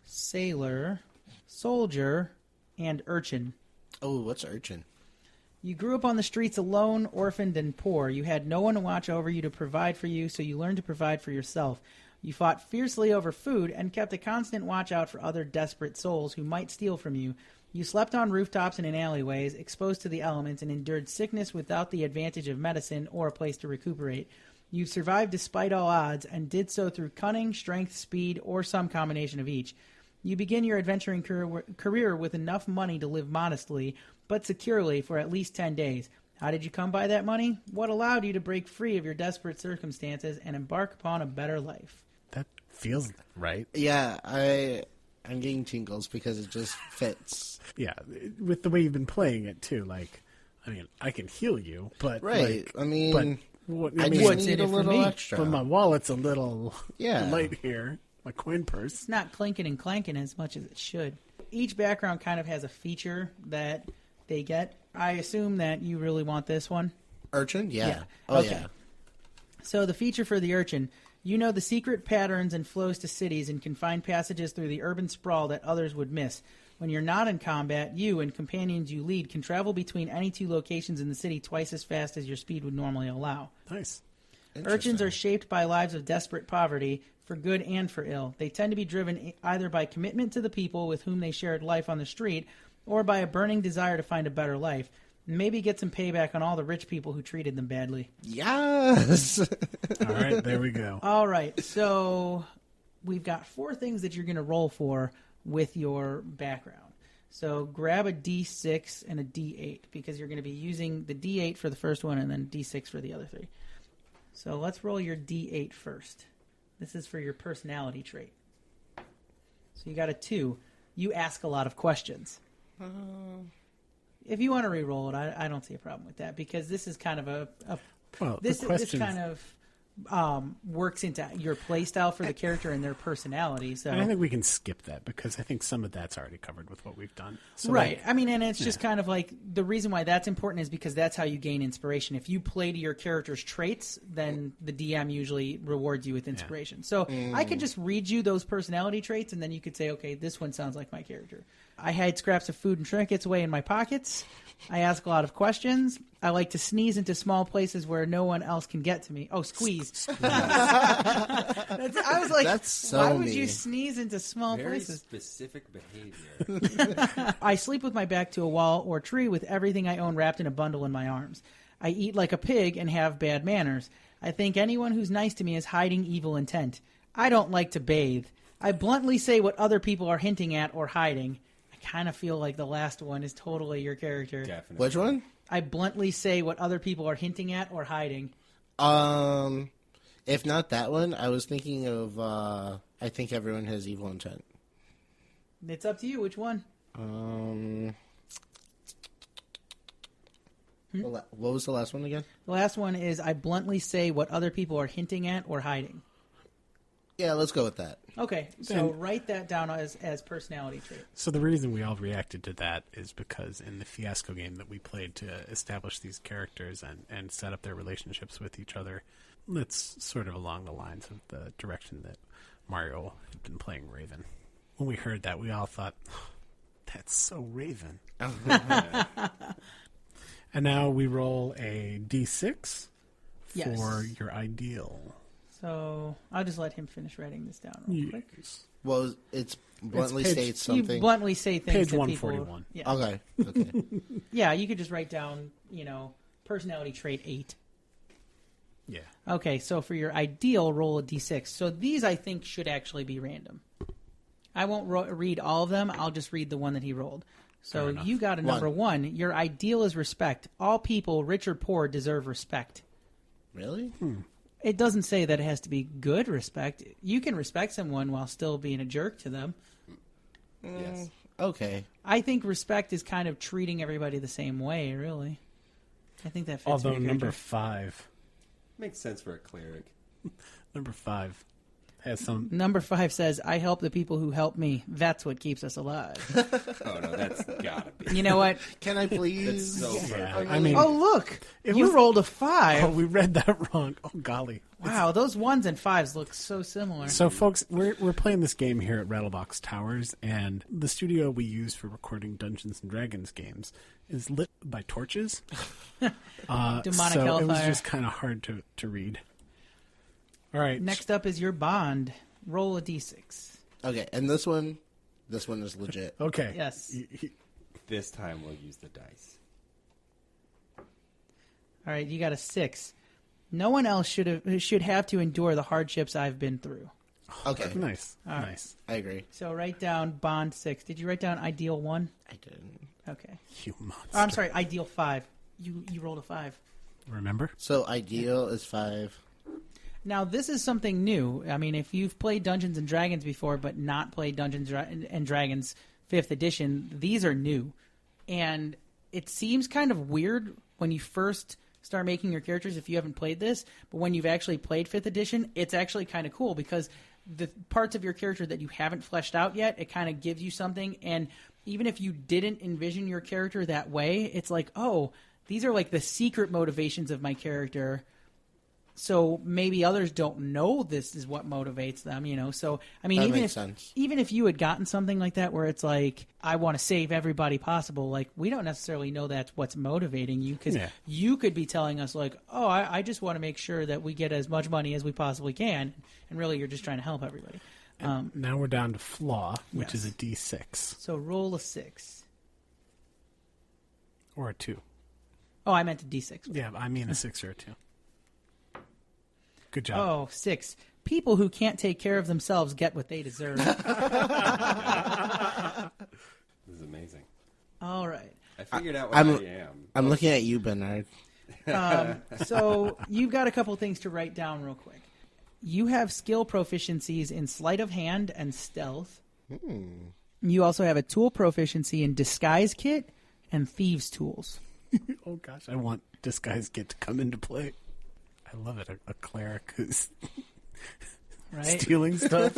sailor, soldier, and urchin. Oh, what's urchin? You grew up on the streets alone, orphaned, and poor. You had no one to watch over you to provide for you, so you learned to provide for yourself. You fought fiercely over food and kept a constant watch out for other desperate souls who might steal from you. You slept on rooftops and in alleyways, exposed to the elements, and endured sickness without the advantage of medicine or a place to recuperate. You survived despite all odds, and did so through cunning, strength, speed, or some combination of each. You begin your adventuring career with enough money to live modestly, but securely for at least 10 days. How did you come by that money? What allowed you to break free of your desperate circumstances and embark upon a better life? That feels right. Yeah, I'm getting tingles because it just fits. Yeah, with the way you've been playing it, too. I can heal you, but... Right, what's in it for me? Extra. But my wallet's a little Yeah. light here. My coin purse. It's not clinking and clanking as much as it should. Each background kind of has a feature that they get. I assume that you really want this one. Urchin? Yeah. Yeah. Oh, Okay. yeah. So the feature for the urchin, you know the secret patterns and flows to cities and can find passages through the urban sprawl that others would miss. When you're not in combat, you and companions you lead can travel between any two locations in the city twice as fast as your speed would normally allow. Nice. Urchins are shaped by lives of desperate poverty, for good and for ill. They tend to be driven either by commitment to the people with whom they shared life on the street, or by a burning desire to find a better life. Maybe get some payback on all the rich people who treated them badly. Yes! All right, there we go. All right, so we've got 4 things that you're going to roll for with your background. So grab a D6 and a D8, because you're going to be using the D8 for the first one and then D6 for the other 3. So let's roll your D8 first. This is for your personality trait. So you got a 2. You ask a lot of questions. If you want to re-roll it, I don't see a problem with that, because this is kind of this kind of works into your play style for the character and their personality. So And I think we can skip that, because I think some of that's already covered with what we've done. So right. And it's just kind of like the reason why that's important is because that's how you gain inspiration. If you play to your character's traits, then the DM usually rewards you with inspiration. So I could just read you those personality traits, and then you could say, okay, this one sounds like my character. I hide scraps of food and trinkets away in my pockets. I ask a lot of questions. I like to sneeze into small places where no one else can get to me. Oh, squeeze. I was like, that's so why would mean. you sneeze into small Very places? specific behavior. I sleep with my back to a wall or tree with everything I own wrapped in a bundle in my arms. I eat like a pig and have bad manners. I think anyone who's nice to me is hiding evil intent. I don't like to bathe. I bluntly say what other people are hinting at or hiding. I kind of feel like the last one is totally your character. Definitely. Which one? I bluntly say what other people are hinting at or hiding. If not that one, I was thinking of, I think everyone has evil intent. It's up to you. Which one? What was the last one again? The last one is I bluntly say what other people are hinting at or hiding. Yeah, let's go with that. Okay, so write that down as personality trait. So the reason we all reacted to that is because in the Fiasco game that we played to establish these characters and set up their relationships with each other, that's sort of along the lines of the direction that Mario had been playing Raven. When we heard that, we all thought, oh, that's so Raven. And now we roll a D6 for your ideal. So I'll just let him finish writing this down real quick. Well, it's bluntly It's states something. You bluntly say things Page to 141. people. Yeah. Okay. Yeah, you could just write down, personality trait 8. Yeah. Okay, so for your ideal, roll a d6. So these, I think, should actually be random. I won't read all of them. I'll just read the one that he rolled. So you got a One. number 1. Your ideal is respect. All people, rich or poor, deserve respect. Really? It doesn't say that it has to be good respect. You can respect someone while still being a jerk to them. Yes. Okay. I think respect is kind of treating everybody the same way, really. I think that fits Although with your number character. 5. Makes sense for a cleric. Number 5 has some. Number 5 says, I help the people who help me. That's what keeps us alive. Oh, no, that's gotta be. You know what? Can I please? That's so Yeah, perfect. I mean, Oh, look. It You was- rolled a 5. oh, we read that wrong. Oh, golly. Wow, those 1s and 5s look so similar. So, folks, we're playing this game here at Rattlebox Towers, and the studio we use for recording Dungeons and Dragons games is lit by torches. Demonic so hellfire. it was just kind of hard to read. All right. Next up is your bond. Roll a d6. Okay, and this one is legit. Okay. Yes. This time we'll use the dice. All right, you got a 6. No one else should have to endure the hardships I've been through. Okay, Nice. All right. Nice. I agree. So write down bond 6. Did you write down ideal 1? I didn't. Okay. You monster. Oh, I'm sorry, ideal 5. You rolled a 5. Remember? So ideal is 5. Now, this is something new. I mean, if you've played Dungeons and Dragons before but not played Dungeons and Dragons 5th edition, these are new. And it seems kind of weird when you first start making your characters if you haven't played this, but when you've actually played 5th edition, it's actually kind of cool because the parts of your character that you haven't fleshed out yet, it kind of gives you something. And even if you didn't envision your character that way, it's like, oh, these are like the secret motivations of my character. So maybe others don't know this is what motivates them, you know. So I mean, That even makes if sense. even if you had gotten something like that where it's like, I want to save everybody possible, like we don't necessarily know that's what's motivating you because Yeah. you could be telling us like, oh, I just want to make sure that we get as much money as we possibly can, and really you're just trying to help everybody. Now we're down to flaw, which Yes. is a D6 So roll a 6. or a 2. Oh, I meant a D6. Yeah, I mean a 6 or a 2. Good job. Oh, 6. People who can't take care of themselves get what they deserve. This is amazing. All right. I figured out what I'm- I am. I'm looking at you, Benard. So you've got a couple things to write down real quick. You have skill proficiencies in sleight of hand and stealth. You also have a tool proficiency in disguise kit and thieves' tools. Oh, gosh. I want Disguise Kit to come into play. I love it. A cleric who's Right? stealing stuff.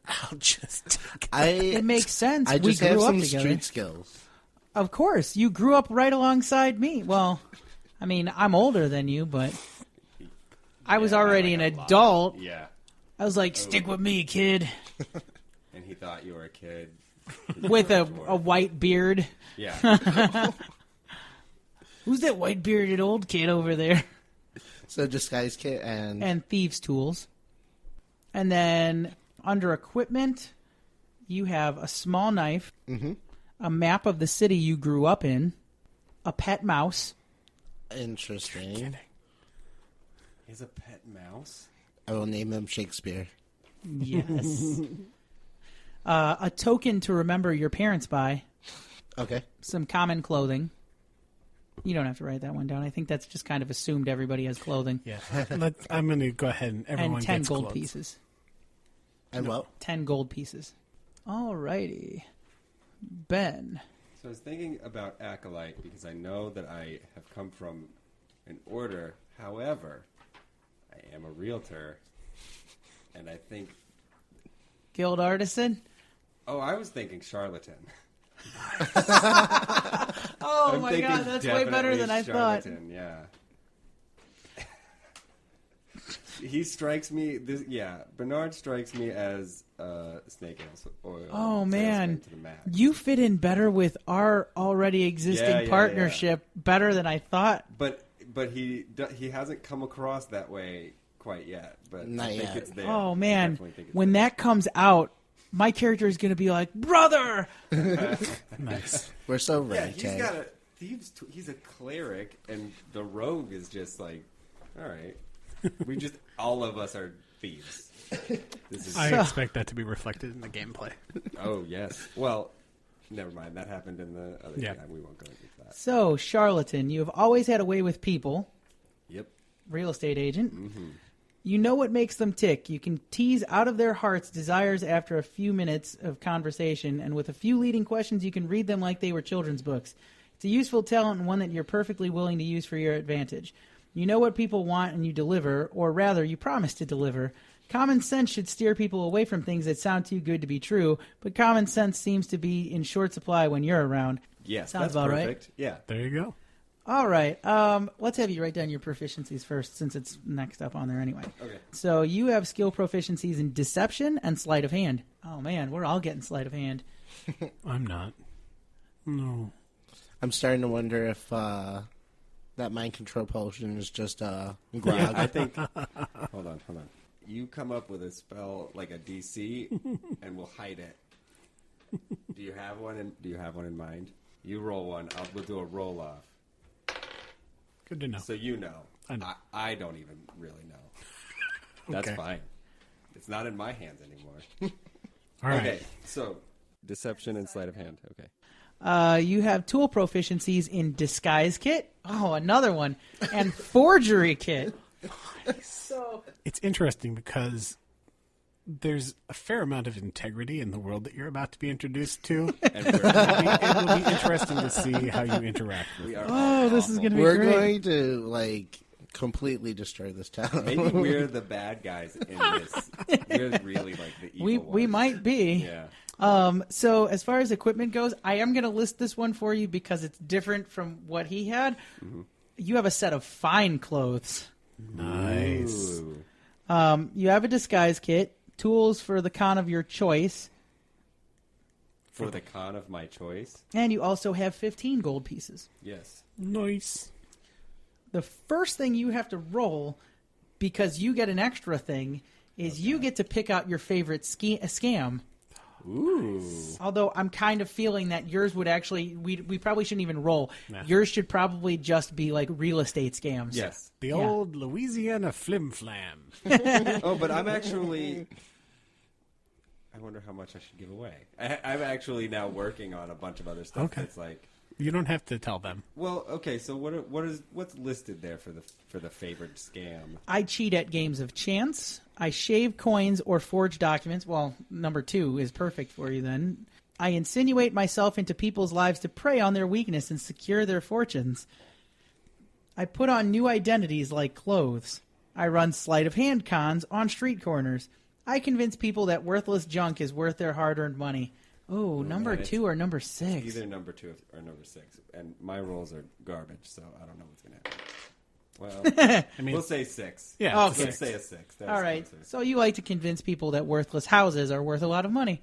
I'll just... It makes sense. I just we have grew up some together. street skills. Of course, you grew up right alongside me. Well, I mean, I'm older than you, but I was Yeah, already like an a lot. adult. Yeah. I was like, stick with me, kid, And he thought you were a kid. with a white beard. Yeah. Who's that white bearded old kid over there? So disguise kit and And thieves' tools. And then under equipment, you have a small knife, a map of the city you grew up in, a pet mouse, interesting. He's a pet mouse. I will name him Shakespeare. yes, a token to remember your parents by, Okay. some common clothing. You don't have to write that one down. I think that's just kind of assumed everybody has clothing. Yeah. I'm going to go ahead and everyone And 10 gets gold clothes. pieces. And what? 10 gold pieces. Alrighty. Ben. So I was thinking about Acolyte because I know that I have come from an order. However, I am a realtor. And I think... Guild artisan? Oh, I was thinking charlatan. Oh I'm my thinking god, that's way better definitely than I thought. charlatan, yeah. He strikes me... Benard strikes me as snake oil. Oh man, salesman to the max. you fit in better with our already existing Yeah. partnership better than I thought. But he hasn't come across that way quite yet. But Not I think yet. it's there. Oh I man, definitely think it's when that comes out, my character is going to be like, brother! Nice. We're so Yeah, ragtag. he's got a thieves. He's a cleric, and the rogue is just like, all right. We just all of us are thieves. I expect that to be reflected in the gameplay. Oh, yes. Well, never mind. That happened in the other game. We won't go into that. So, charlatan, you have always had a way with people. Yep. Real estate agent. Mm-hmm. You know what makes them tick. You can tease out of their hearts desires after a few minutes of conversation, and with a few leading questions, you can read them like they were children's books. It's a useful talent and one that you're perfectly willing to use for your advantage. You know what people want and you deliver, or rather, you promise to deliver. Common sense should steer people away from things that sound too good to be true, but common sense seems to be in short supply when you're around. Yes, Sounds that's about perfect. right. Yeah. There you go. All right. Let's have you write down your proficiencies first, since it's next up on there anyway. Okay. So you have skill proficiencies in deception and sleight of hand. Oh, man, we're all getting sleight of hand. I'm not. No. I'm starting to wonder if that mind control potion is just grog. Yeah, I think. Hold on. You come up with a spell like a DC, and we'll hide it. Do you have one in mind? You roll one. We'll do a roll off. Good to know. So you know. I know. I don't even really know. That's Okay. fine. It's not in my hands anymore. All right. Okay, so deception and sleight of hand. Okay. You have tool proficiencies in disguise kit. Oh, another one. And forgery kit. So It's interesting because there's a fair amount of integrity in the world that you're about to be introduced to. And it will be interesting to see how you interact with we it. are Oh, this is awful. going to be We're great. going to completely destroy this town. Maybe we're the bad guys in this. We're really the evil We ones. might be. Yeah. So as far as equipment goes, I am going to list this one for you because it's different from what he had. Mm-hmm. You have a set of fine clothes. Nice. Ooh. You have a disguise kit, tools for the con of your choice, For the con of my choice. and you also have 15 gold pieces. Yes. Nice. The first thing you have to roll, because you get an extra thing, is you get to pick out your favorite scam. Ooh. Although I'm kind of feeling that yours would actually, we probably shouldn't even roll. Nah. Yours should probably just be like real estate scams. Yes. The Yeah. old Louisiana flim flam. Oh, but I'm actually. I wonder how much I should give away. I'm actually now working on a bunch of other stuff. Okay. That's like. You don't have to tell them. Well, okay. So what's listed there for the favored scam? I cheat at games of chance. I shave coins or forge documents. Well, number 2 is perfect for you then. I insinuate myself into people's lives to prey on their weakness and secure their fortunes. I put on new identities like clothes. I run sleight of hand cons on street corners. I convince people that worthless junk is worth their hard-earned money. Oh, number man, 2 or number 6. Either number 2 or number 6, and my rolls are garbage, so I don't know what's gonna happen. Well, we'll say 6. Yeah. Okay. Let's say a 6. That All was right. closer. So you like to convince people that worthless houses are worth a lot of money.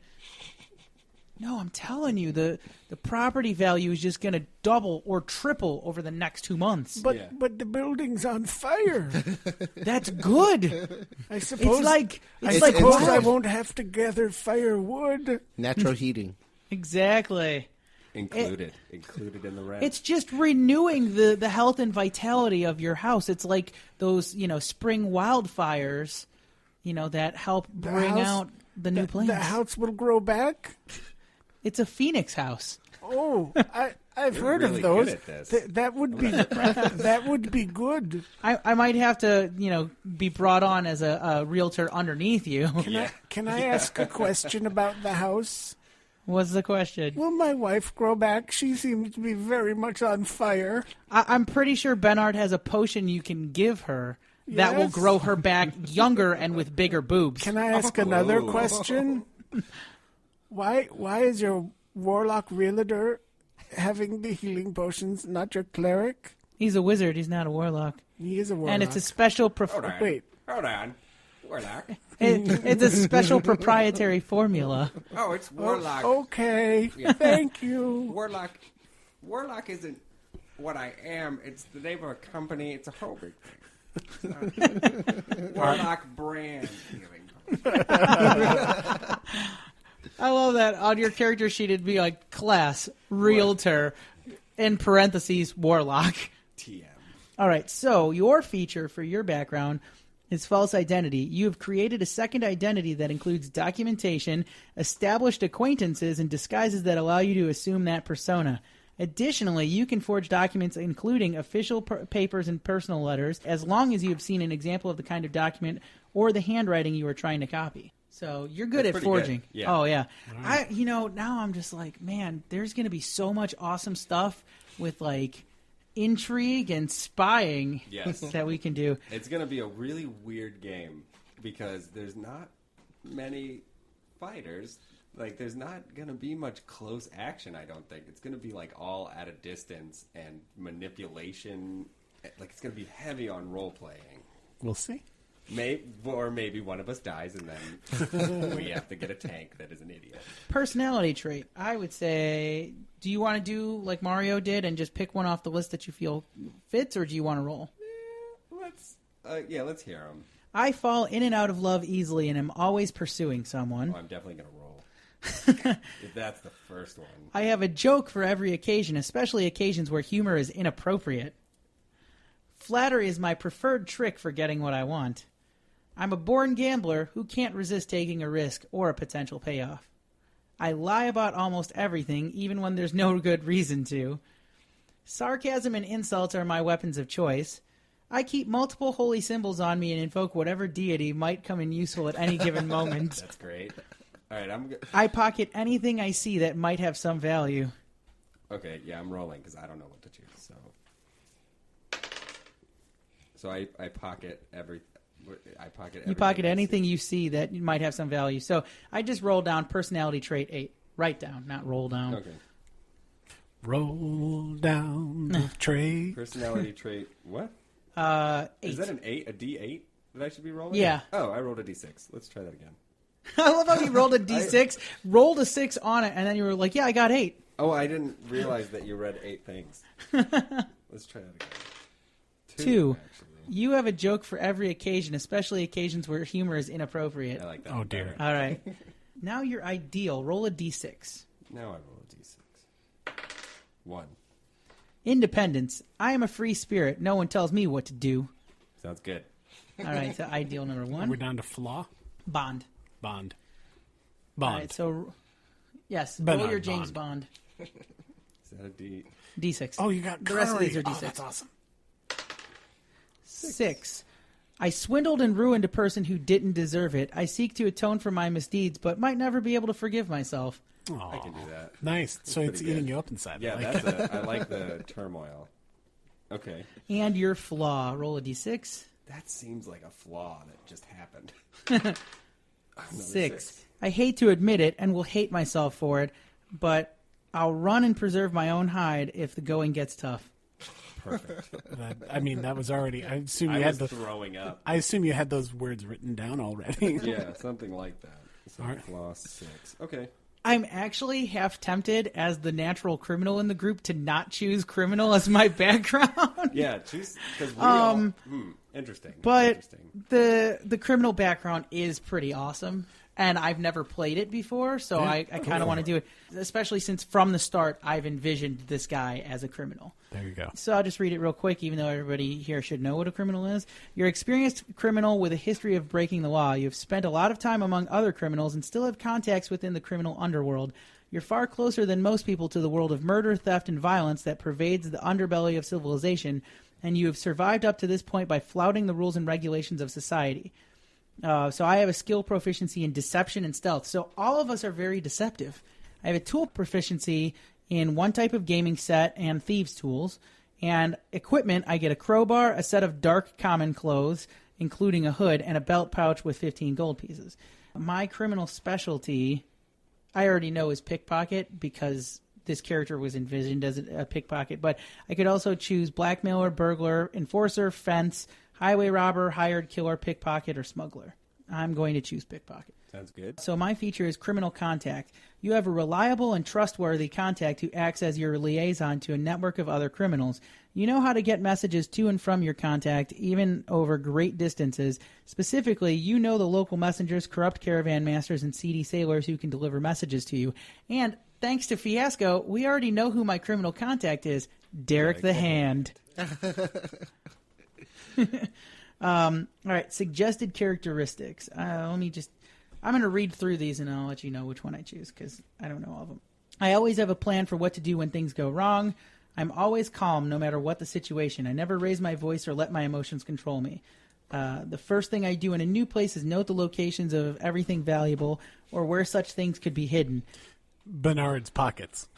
No, I'm telling you, the property value is just going to double or triple over the next 2 months. But Yeah. but the building's on fire. That's good. I suppose. It's like I like suppose I wow. won't have to gather firewood. Natural heating. Exactly. Included in the rent. It's just renewing the health and vitality of your house. It's like those, spring wildfires, that help bring house- out the new plants. The house will grow back. It's a phoenix house. Oh, I've You're heard really of those. good at this. That would be that would be good. I might have to, be brought on as a realtor underneath you. Can I ask a question about the house? What's the question? Will my wife grow back? She seems to be very much on fire. I'm pretty sure Benard has a potion you can give her that will Yes? grow her back younger and with bigger boobs. Can I ask another Whoa. question? Why is your warlock realtor having the healing potions, not your cleric? He's a wizard. He's not a warlock. He is a warlock. And it's a special Wait. Hold on. Warlock. it's a special proprietary formula. Oh, it's Warlock. Okay. Thank you. Warlock isn't what I am. It's the name of a company. It's a whole big thing. Warlock brand healing. I love that. On your character sheet, it'd be like class, realtor, in parentheses, warlock. TM. All right, so your feature for your background is false identity. You have created a second identity that includes documentation, established acquaintances, and disguises that allow you to assume that persona. Additionally, you can forge documents including official papers and personal letters as long as you have seen an example of the kind of document or the handwriting you are trying to copy. So you're good at forging. Good. Yeah. Oh, yeah. Right. Now I'm just like, man, there's going to be so much awesome stuff with, like, intrigue and spying that we can do. It's going to be a really weird game because there's not many fighters. Like, there's not going to be much close action, I don't think. It's going to be, like, all at a distance and manipulation. Like, it's going to be heavy on role-playing. We'll see. Maybe one of us dies and then we have to get a tank that is an idiot. Personality trait. I would say, do you want to do like Mario did and just pick one off the list that you feel fits, or do you want to roll? Let's hear them. I fall in and out of love easily and am always pursuing someone. Oh, I'm definitely going to roll. If that's the first one. I have a joke for every occasion, especially occasions where humor is inappropriate. Flattery is my preferred trick for getting what I want. I'm a born gambler who can't resist taking a risk or a potential payoff. I lie about almost everything, even when there's no good reason to. Sarcasm and insults are my weapons of choice. I keep multiple holy symbols on me and invoke whatever deity might come in useful at any given moment. That's great. All right, I pocket anything I see that might have some value. Okay, yeah, I'm rolling because I don't know what to choose. So I pocket everything. You pocket anything you see that might have some value. So I just roll down personality trait 8. Write down, not roll down. Okay. Roll down the tray. Personality trait what? 8. Is that an 8? A D8 that I should be rolling? Yeah. Oh, I rolled a D6. Let's try that again. I love how you rolled a D6, rolled a 6 on it, and then you were like, yeah, I got 8. Oh, I didn't realize that you read 8 things. Let's try that again. 2. Actually. You have a joke for every occasion, especially occasions where humor is inappropriate. I like that. Oh, dear. All right. Now you're ideal. Roll a D6. Now I roll a D6. 1. Independence. I am a free spirit. No one tells me what to do. Sounds good. All right, so ideal number 1. We're down to flaw. Bond. Bond. All right, so, yes, Benard roll your James Bond. Is that a D? D6. Oh, you got the rest of these are Curry. D6. Oh, that's awesome. 6. I swindled and ruined a person who didn't deserve it. I seek to atone for my misdeeds, but might never be able to forgive myself. Aw, I can do that. nice. So it's pretty eating good. you up inside. Yeah, I like I like the turmoil. Okay. And your flaw. Roll a D6. That seems like a flaw that just happened. 6. I hate to admit it and will hate myself for it, but I'll run and preserve my own hide if the going gets tough. Perfect. that was already. I assume you I had was throwing up. I assume you had those words written down already. Yeah, something like that. So All right. flaw 6. Okay. I'm actually half tempted as the natural criminal in the group to not choose criminal as my background. Yeah, choose because we all. Interesting. But Interesting. the criminal background is pretty awesome. And I've never played it before, so I kind of want to do it, especially since from the start I've envisioned this guy as a criminal. There you go. So I'll just read it real quick, even though everybody here should know what a criminal is. You're an experienced criminal with a history of breaking the law. You've spent a lot of time among other criminals and still have contacts within the criminal underworld. You're far closer than most people to the world of murder, theft, and violence that pervades the underbelly of civilization, and you have survived up to this point by flouting the rules and regulations of society. So I have a skill proficiency in deception and stealth. So all of us are very deceptive. I have a tool proficiency in one type of gaming set and thieves' tools. And equipment, I get a crowbar, a set of dark common clothes, including a hood, and a belt pouch with 15 gold pieces. My criminal specialty, I already know, is pickpocket because this character was envisioned as a pickpocket. But I could also choose blackmailer, burglar, enforcer, fence, highway robber, hired killer, pickpocket, or smuggler. I'm going to choose pickpocket. Sounds good. So my feature is criminal contact. You have a reliable and trustworthy contact who acts as your liaison to a network of other criminals. You know how to get messages to and from your contact, even over great distances. Specifically, you know the local messengers, corrupt caravan masters, and seedy sailors who can deliver messages to you. And thanks to Fiasco, we already know who my criminal contact is. Derek the Hand. All right, suggested characteristics. I'm going to read through these and I'll let you know which one I choose because I don't know all of them. I always have a plan for what to do when things go wrong. I'm always calm no matter what the situation. I never raise my voice or let my emotions control me. The first thing I do in a new place is note the locations of everything valuable or where such things could be hidden. Benard's pockets.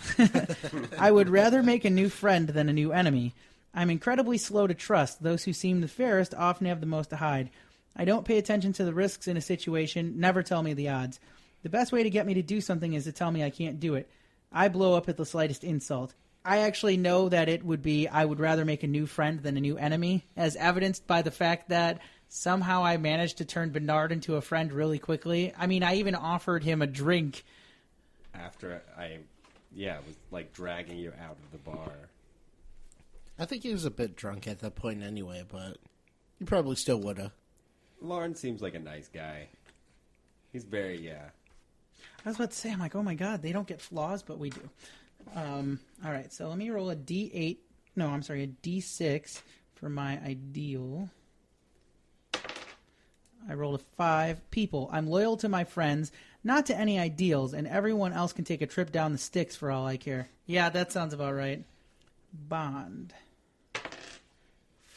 I would rather make a new friend than a new enemy. I'm incredibly slow to trust. Those who seem the fairest often have the most to hide. I don't pay attention to the risks in a situation. Never tell me the odds. The best way to get me to do something is to tell me I can't do it. I blow up at the slightest insult. I actually know that it would be I would rather make a new friend than a new enemy, as evidenced by the fact that somehow I managed to turn Benard into a friend really quickly. I mean, I even offered him a drink. After I was like dragging you out of the bar. I think he was a bit drunk at that point anyway, but you probably still would have. Larn seems like a nice guy. He's very, I was about to say, I'm like, oh my god, they don't get flaws, but we do. All right, so let me roll a D8. No, I'm sorry, a D6 for my ideal. I rolled a 5. People. I'm loyal to my friends, not to any ideals, and everyone else can take a trip down the sticks for all I care. Yeah, that sounds about right. Bond.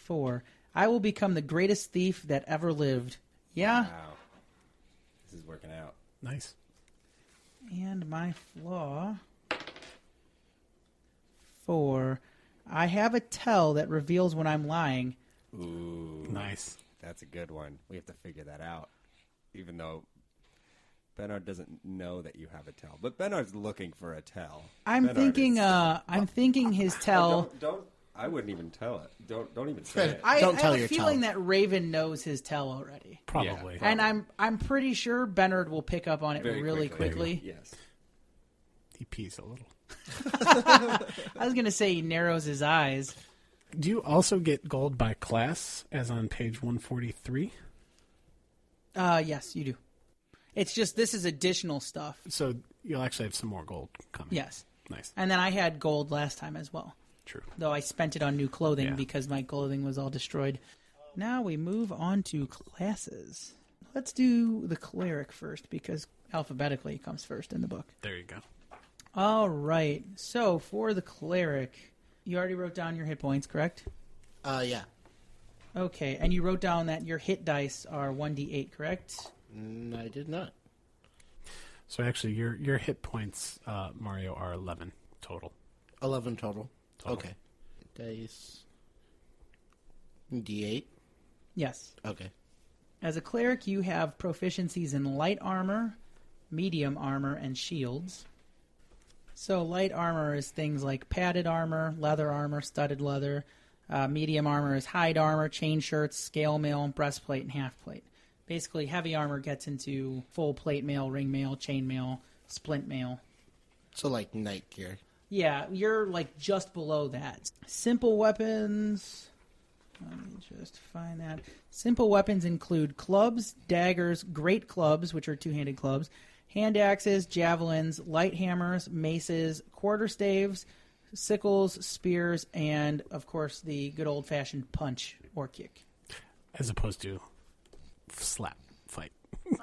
4. I will become the greatest thief that ever lived. Yeah. Wow. This is working out. Nice. And my flaw. 4. I have a tell that reveals when I'm lying. Ooh. Nice. That's a good one. We have to figure that out. Even though Benard doesn't know that you have a tell. But Benard's looking for a tell. I'm thinking his tell. I wouldn't even tell it. Don't even say it. I Don't tell have a your feeling tell. that Raven knows his tell already. Probably. Yeah. And I'm pretty sure Benard will pick up on it Very really quickly. Yes. He pees a little. I was going to say he narrows his eyes. Do you also get gold by class, as on page 143? Yes, you do. It's just this is additional stuff. So you'll actually have some more gold coming. Yes. Nice. And then I had gold last time as well. True. Though I spent it on new clothing Yeah. because my clothing was all destroyed. Now we move on to classes. Let's do the cleric first because alphabetically it comes first in the book. There you go. All right. So for the cleric, you already wrote down your hit points, correct? Yeah. Okay. And you wrote down that your hit dice are 1d8, correct? I did not. So actually, your hit points, Mario, are 11 total. 11 total. Total. Okay. Dice. D8. Yes. Okay. As a cleric, you have proficiencies in light armor, medium armor, and shields. So light armor is things like padded armor, studded leather. Medium armor is hide armor, chain shirts, scale mail, breastplate, and half plate. Basically, heavy armor gets into full plate mail, ring mail, chain mail, splint mail. So like night gear. Yeah, you're like just below that. Simple weapons. Let me just find that. Simple weapons include clubs, daggers, great clubs, which are two-handed clubs, hand axes, javelins, light hammers, maces, quarterstaves, sickles, spears, and, of course, the good old-fashioned punch or kick. As opposed to slap fight.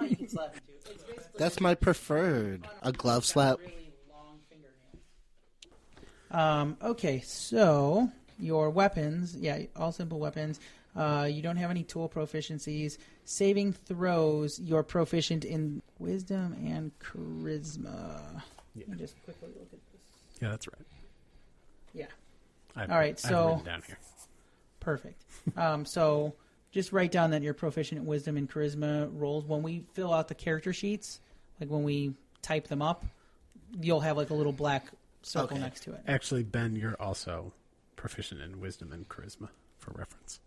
Oh, you can slap it, too. It's basically That's my preferred. A glove slap. really long fingernails. Okay, so your weapons, all simple weapons. You don't have any tool proficiencies. Saving throws, you're proficient in wisdom and charisma. Yeah. Let me just quickly look at this. Yeah, that's right. Yeah, All right, I've so- written down here. perfect. So just write down that you're proficient in wisdom and charisma rolls. When we fill out the character sheets, like when we type them up, you'll have like a little black circle Okay. next to it. Actually, Ben, you're also proficient in wisdom and charisma, for reference.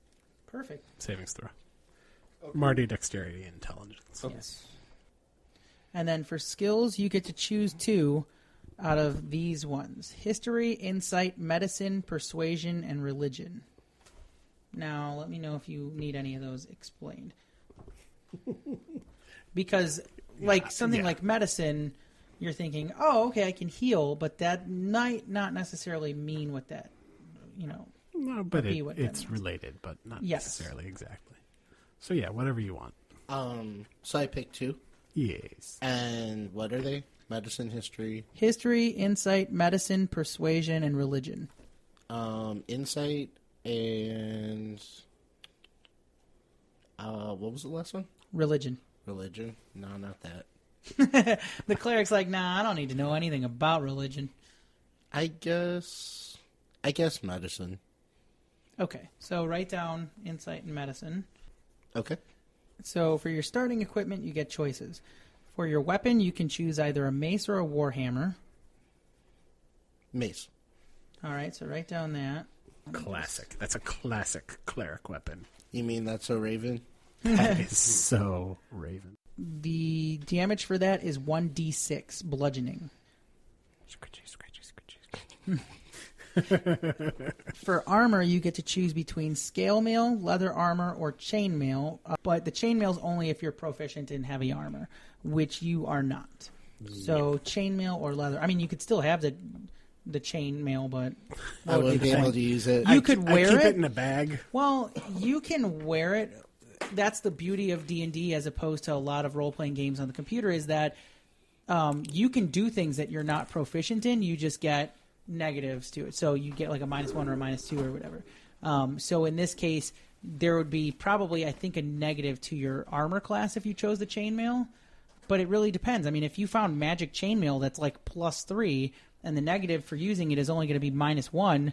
Perfect. Savings throw. Marty, dexterity, and intelligence. Okay. Yes. And then for skills, you get to choose 2 out of these ones. History, insight, medicine, persuasion, and religion. Now, let me know if you need any of those explained. Because, like, something like medicine, you're thinking, oh, okay, I can heal, but that might not necessarily mean what that, No, but be what that it's means. related, but not Yes. necessarily exactly. So yeah, whatever you want. So I picked 2. Yes. And what are they? Medicine, history? History, insight, medicine, persuasion, and religion. Insight and... what was the last one? Religion. Religion? No, not that. The cleric's like, nah, I don't need to know anything about religion. I guess medicine. Okay, so write down insight and medicine. Okay. So for your starting equipment, you get choices. For your weapon, you can choose either a mace or a warhammer. Mace. All right, so write down that. Classic. That's a classic cleric weapon. You mean that's a raven? That is so Raven. The damage for that is 1d6 bludgeoning. Scratchy, scratchy, scratchy. For armor, you get to choose between scale mail, leather armor, or chainmail. But the chainmail is only if you're proficient in heavy armor, which you are not. So chainmail or leather. I mean, you could still have the chainmail, but I wouldn't be able to use it. You could wear I keep it. it in a bag. Well, you can wear it. That's the beauty of D&D as opposed to a lot of role-playing games on the computer is that you can do things that you're not proficient in. You just get negatives to it. So you get like a -1 or a -2 or whatever. So in this case, there would be probably, I think, a negative to your armor class if you chose the chainmail. But it really depends. I mean, if you found magic chainmail that's like +3 and the negative for using it is only going to be -1,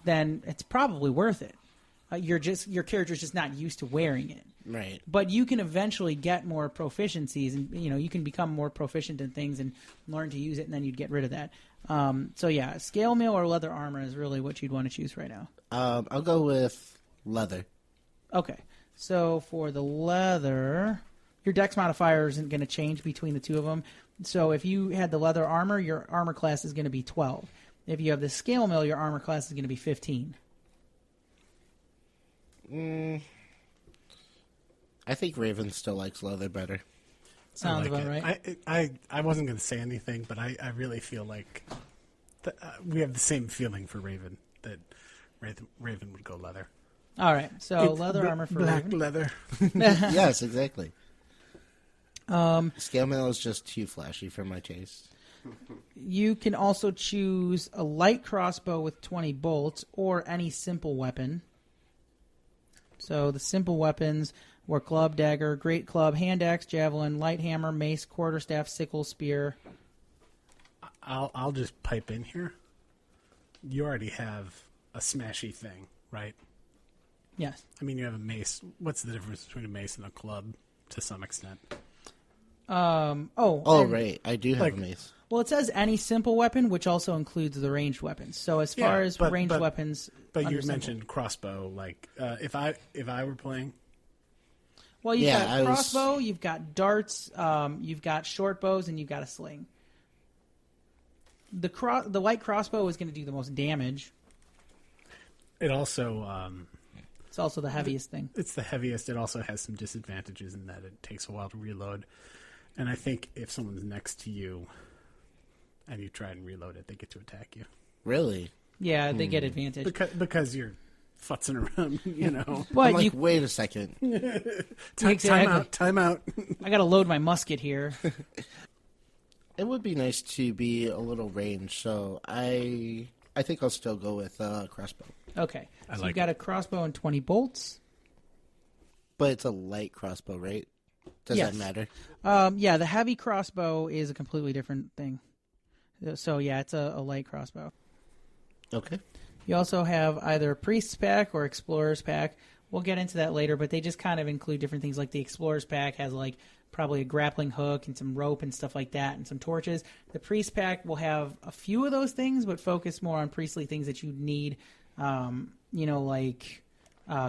then it's probably worth it. Your character's just not used to wearing it. Right. But you can eventually get more proficiencies, and you can become more proficient in things and learn to use it, and then you'd get rid of that. So yeah, scale mail or leather armor is really what you'd want to choose right now. I'll go with leather. Okay, so for the leather, your dex modifier isn't going to change between the two of them. So if you had the leather armor, your armor class is going to be 12. If you have the scale mail, your armor class is going to be 15. I think Raven still likes leather better. Sounds like about it. right. I wasn't going to say anything, but I really feel like we have the same feeling for Raven, that Raven would go leather. All right, so It's leather armor for black Raven. leather. Yes, exactly. Scale mail is just too flashy for my taste. You can also choose a light crossbow with 20 bolts or any simple weapon. So the simple weapons were club, dagger, great club, hand axe, javelin, light hammer, mace, quarterstaff, sickle, spear. I'll just pipe in here. You already have a smashy thing, right? Yes. I mean, you have a mace. What's the difference between a mace and a club to some extent? Right. I do have a mace. Well, it says any simple weapon, which also includes the ranged weapons. So as far as ranged weapons, but you under simple. mentioned crossbow. Like if I were playing, well, you've got crossbow, you've got darts, you've got short bows, and you've got a sling. The light crossbow is going to do the most damage. it also It's also the heaviest thing. it's the heaviest. It also has some disadvantages in that it takes a while to reload. And I think if someone's next to you and you try and reload it, they get to attack you. Really? Yeah, they get advantage. Because you're futzing around, But I'm like, wait a second. Time out. I got to load my musket here. It would be nice to be a little ranged, so I think I'll still go with crossbow. Okay, so like you've got a crossbow and 20 bolts. But it's a light crossbow, right? Does Yes. that matter? Yeah, the heavy crossbow is a completely different thing. So yeah, it's a light crossbow. Okay. You also have either a priest's pack or explorer's pack. We'll get into that later, but they just kind of include different things. Like the explorer's pack has like probably a grappling hook and some rope and stuff like that and some torches. The priest pack will have a few of those things, but focus more on priestly things that you need, like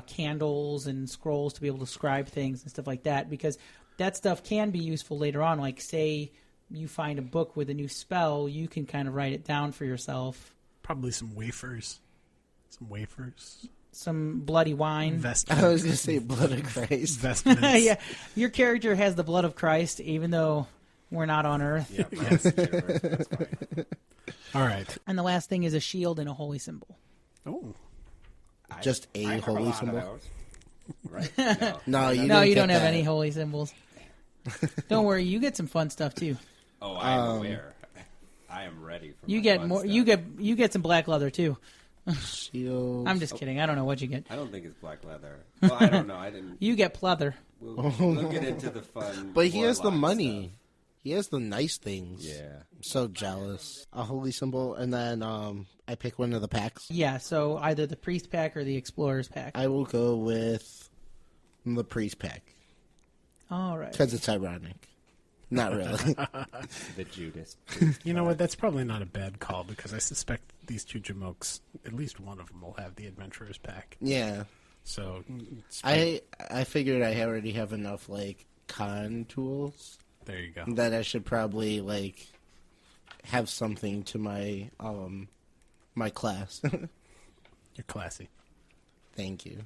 candles and scrolls to be able to scribe things and stuff like that, because that stuff can be useful later on. Like, say you find a book with a new spell, you can kind of write it down for yourself. Probably some wafers. Some bloody wine. Vestments. I was going to say blood of Christ. Vestments. Yeah, your character has the blood of Christ, even though we're not on Earth. Yep, that's fine. All right. And the last thing is a shield and a holy symbol. Oh. Just a I have holy lot of symbol. those. right? No, you No, didn't you get don't have that. any holy symbols. Don't worry, you get some fun stuff too. Oh, I am aware. I am ready for You my get fun more. stuff. You get some black leather too. Shields. I'm just kidding. I don't know what you get. I don't think it's black leather. Well, I don't know. I didn't. You get pleather. We'll get into the fun. But he has the warlock money. stuff. He has the nice things. Yeah. I'm so jealous. A holy symbol, and then I pick one of the packs. Yeah. So either the priest pack or the explorer's pack. I will go with the priest pack All right. because it's ironic. Not really. The Judas. You know what? That's probably not a bad call because I suspect these two Jamokes, at least one of them, will have the adventurer's pack. Yeah. So I figured I already have enough like con tools there you go. that I should probably like have something to my my class. You're classy. Thank you.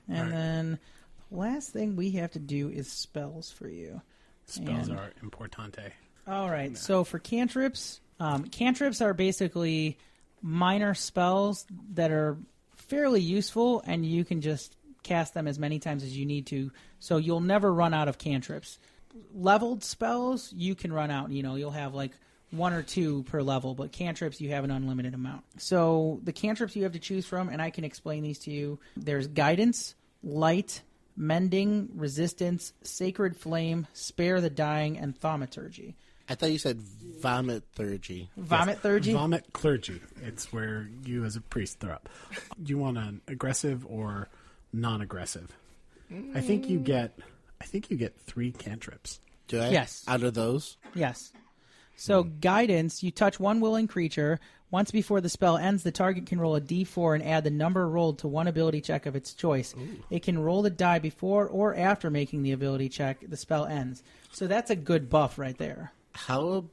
And then the last thing we have to do is spells for you. Spells And- are importante. All right. So for cantrips, cantrips are basically minor spells that are fairly useful, and you can just cast them as many times as you need to. So you'll never run out of cantrips. Leveled spells, you can run out. You know, you'll have like one or two per level, but cantrips, you have an unlimited amount. So the cantrips you have to choose from, and I can explain these to you. There's guidance, light, mending, resistance, sacred flame, spare the dying, and thaumaturgy. I thought you said vomit thurgy. Vomit thurgy? Vomit clergy. It's where you as a priest throw up. Do you want an aggressive or non-aggressive? I think you get 3 cantrips. Do I? Yes. Out of those? Yes. So guidance, you touch one willing creature. Once before the spell ends, the target can roll a d4 and add the number rolled to one ability check of its choice. It can roll the die before or after making the ability check. The spell ends. So that's a good buff right there. How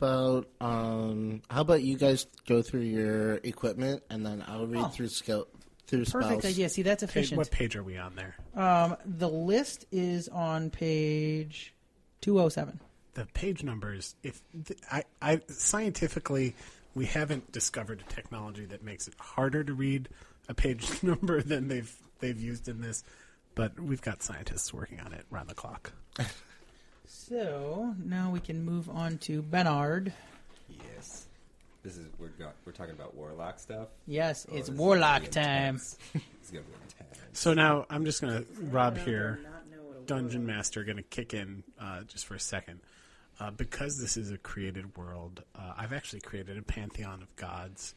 about you guys go through your equipment and then I'll read through spells. Perfect idea. See, that's efficient. What page are we on there? The list is on page 207. The page numbers. I scientifically, we haven't discovered a technology that makes it harder to read a page number than they've used in this, but we've got scientists working on it round the clock. So now we can move on to Benard. Yes. This is we're talking about warlock stuff. Yes, Oh, it's this is warlock gonna be time. intense. It's gonna be intense. So now I'm just going to, Rob here, Dungeon Master, going to kick in just for a second. Because this is a created world, I've actually created a pantheon of gods.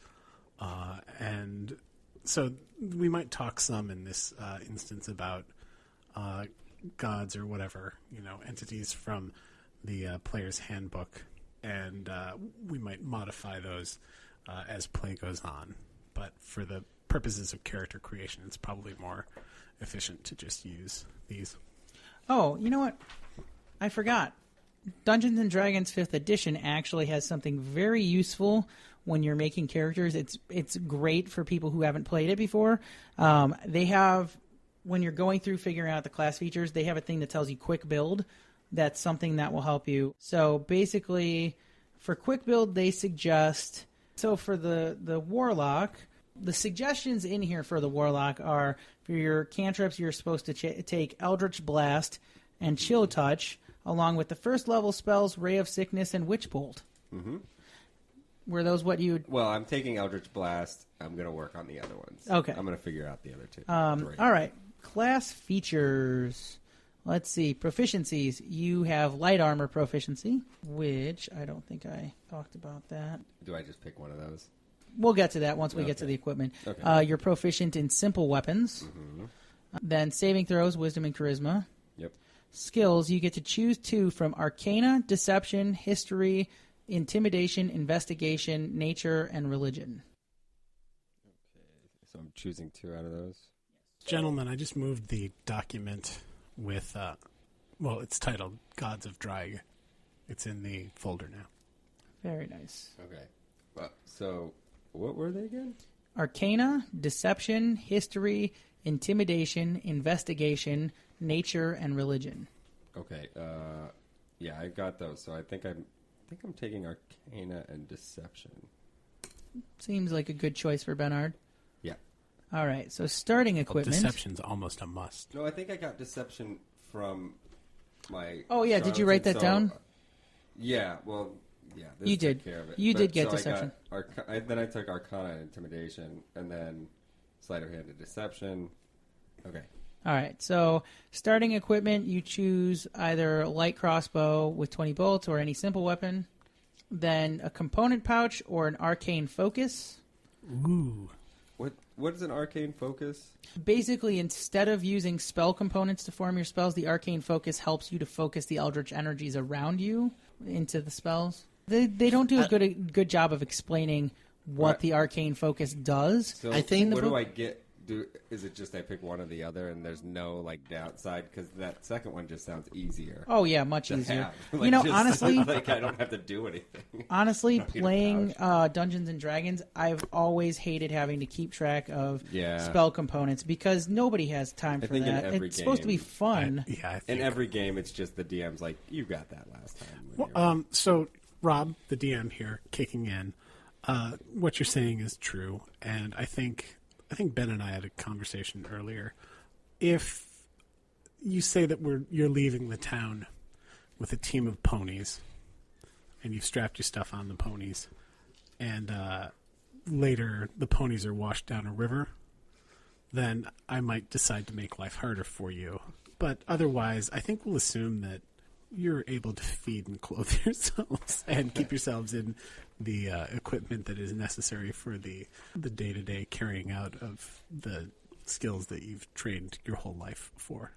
And so we might talk some in this instance about gods or whatever, entities from the player's handbook. And we might modify those as play goes on. But for the purposes of character creation, it's probably more efficient to just use these. Oh, you know what? I forgot. Dungeons and Dragons 5th edition actually has something very useful when you're making characters. It's great for people who haven't played it before. They have, when you're going through figuring out the class features, they have a thing that tells you quick build. That's something that will help you. So basically, for quick build, they suggest... So for the warlock, the suggestions in here for the warlock are, for your cantrips, you're supposed to take Eldritch Blast and Chill Touch, along with the first level spells, Ray of Sickness and Witch Bolt. Mm-hmm. Were those what you... Well, I'm taking Eldritch Blast. I'm going to work on the other ones. Okay. I'm going to figure out the other two. All right. Class features. Let's see. Proficiencies. You have light armor proficiency, which I don't think I talked about that. Do I just pick one of those? We'll get to that once we get to Okay. the equipment. Okay. You're proficient in simple weapons. Mm-hmm. Then saving throws, wisdom, and charisma. Yep. Skills, you get to choose 2 from Arcana, Deception, History, Intimidation, Investigation, Nature, and Religion. So I'm choosing 2 out of those. Gentlemen, I just moved the document with, it's titled Gods of Draig. It's in the folder now. Very nice. Okay. So what were they again? Arcana, Deception, History, Intimidation, Investigation, Nature, and Religion. Okay. Yeah, I got those. So I think I'm taking Arcana and Deception. Seems like a good choice for Benard. Yeah. All right, so starting Well, equipment. deception's almost a must. No, I think I got deception from my. Oh, yeah, did you write that down? Yeah, well, yeah. This You took did. Care of it. You But- did get so deception. Then I took Arcana and Intimidation, and then Sleight of Hand and Deception. Okay. All right, so starting equipment, you choose either a light crossbow with 20 bolts or any simple weapon, then a component pouch or an arcane focus. Ooh. What is an arcane focus? Basically, instead of using spell components to form your spells, the arcane focus helps you to focus the eldritch energies around you into the spells. They don't do a good job of explaining what Right. the arcane focus does. So I think- what do I get? Is it just I pick one or the other, and there's no like downside? Because that second one just sounds easier. Oh yeah, much to easier. have. You Like, know, just- honestly, like I don't have to do anything. honestly, Don't need a playing Dungeons and Dragons, I've always hated having to keep track of Yeah. spell components because nobody has time for think in that. every It's supposed to be game, fun. Yeah, I In think. every game, it's just the DM's like, you got that last time. when you were-" So, Rob, the DM here, kicking in, what you're saying is true, and I think Ben and I had a conversation earlier. If you say that you're leaving the town with a team of ponies, and you've strapped your stuff on the ponies, and later the ponies are washed down a river, then I might decide to make life harder for you. But otherwise, I think we'll assume that you're able to feed and clothe yourselves and keep yourselves in the equipment that is necessary for the day-to-day carrying out of the skills that you've trained your whole life for.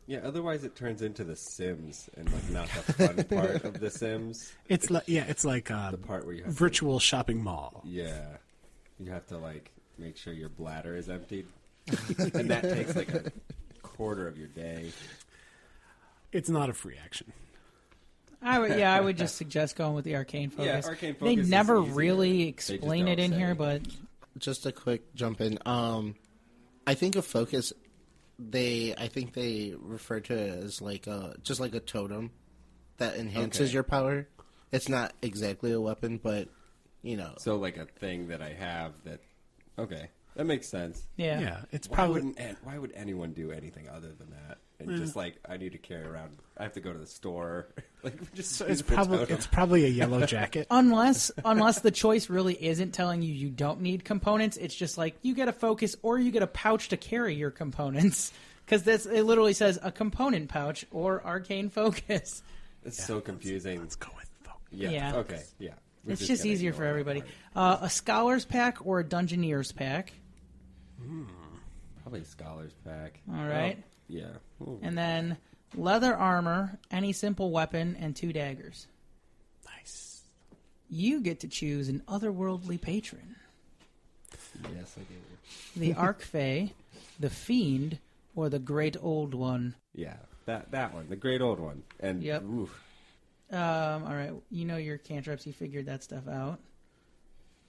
Yeah, otherwise it turns into The Sims, and like not the fun part of The Sims. It's like The part where you have virtual shopping mall. Yeah, you have to like make sure your bladder is emptied, and that takes like a quarter of your day. It's not a free action. I would just suggest going with the arcane focus. Yeah, arcane They focus is never easier. really They just explain don't it in say. here, but Just a quick jump in. I think a focus. I think they refer to it as like just like a totem that enhances Okay. your power. It's not exactly a weapon, but you know. So like a thing that I have that. Okay, that makes sense. yeah. Yeah, it's Why probably why would anyone do anything other than that? And just like I need to carry around. I have to go to the store. Like just use it's the probably totem. it's probably a yellow jacket. Unless the choice really isn't telling you don't need components, it's just like you get a focus or you get a pouch to carry your components. Because it literally says a component pouch or arcane focus. It's so confusing. Let's go with focus. Yeah. Yeah. Okay. Yeah. We're It's just gonna easier for ignore that everybody. part. A scholar's pack or a dungeoneer's pack. Probably a scholar's pack. All right. Oh, yeah. Ooh. And then leather armor, any simple weapon, and 2 daggers. Nice. You get to choose an otherworldly patron. Yes, I do. The Archfey, the Fiend, or the Great Old One. Yeah, that one, the great old one. And Yep. oof, All right, you know your cantrips. You figured that stuff out.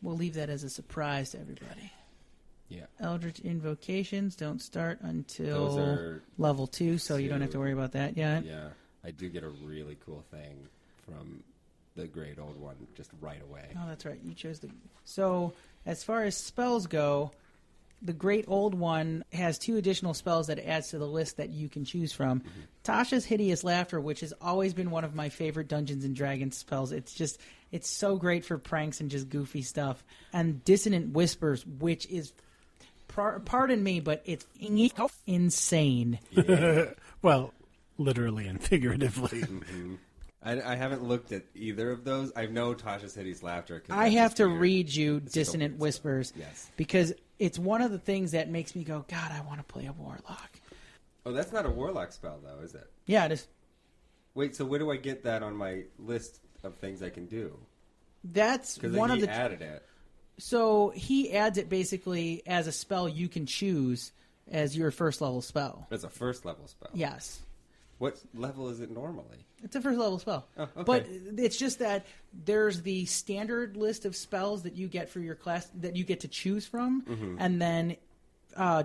We'll leave that as a surprise to everybody. yeah. Eldritch invocations don't start Those until are level 2, so you don't have to worry about that yet. yeah. I do get a really cool thing from the great old one just right away. Oh, that's right. You chose the. So, as far as spells go, the Great Old One has 2 additional spells that it adds to the list that you can choose from. Tasha's Hideous Laughter, which has always been one of my favorite Dungeons and Dragons spells. It's so great for pranks and just goofy stuff. And Dissonant Whispers, which is, pardon me, but it's insane. Well, literally and figuratively. I haven't looked at either of those. I know Tasha's Hideous Laughter. 'Cause I that's have just to weird. read you It's just a Dissonant weird Whispers. spell. Yes. Because it's one of the things that makes me go, God, I want to play a warlock. Oh, that's not a warlock spell though, is it? Yeah, it is. Wait, so where do I get that on my list of things I can do? That's Because one he of the. added it. So he adds it basically as a spell you can choose as your first level spell. It's a first level spell. Yes. What level is it normally? It's a first level spell. Oh, okay. But it's just that there's the standard list of spells that you get for your class that you get to choose from. And then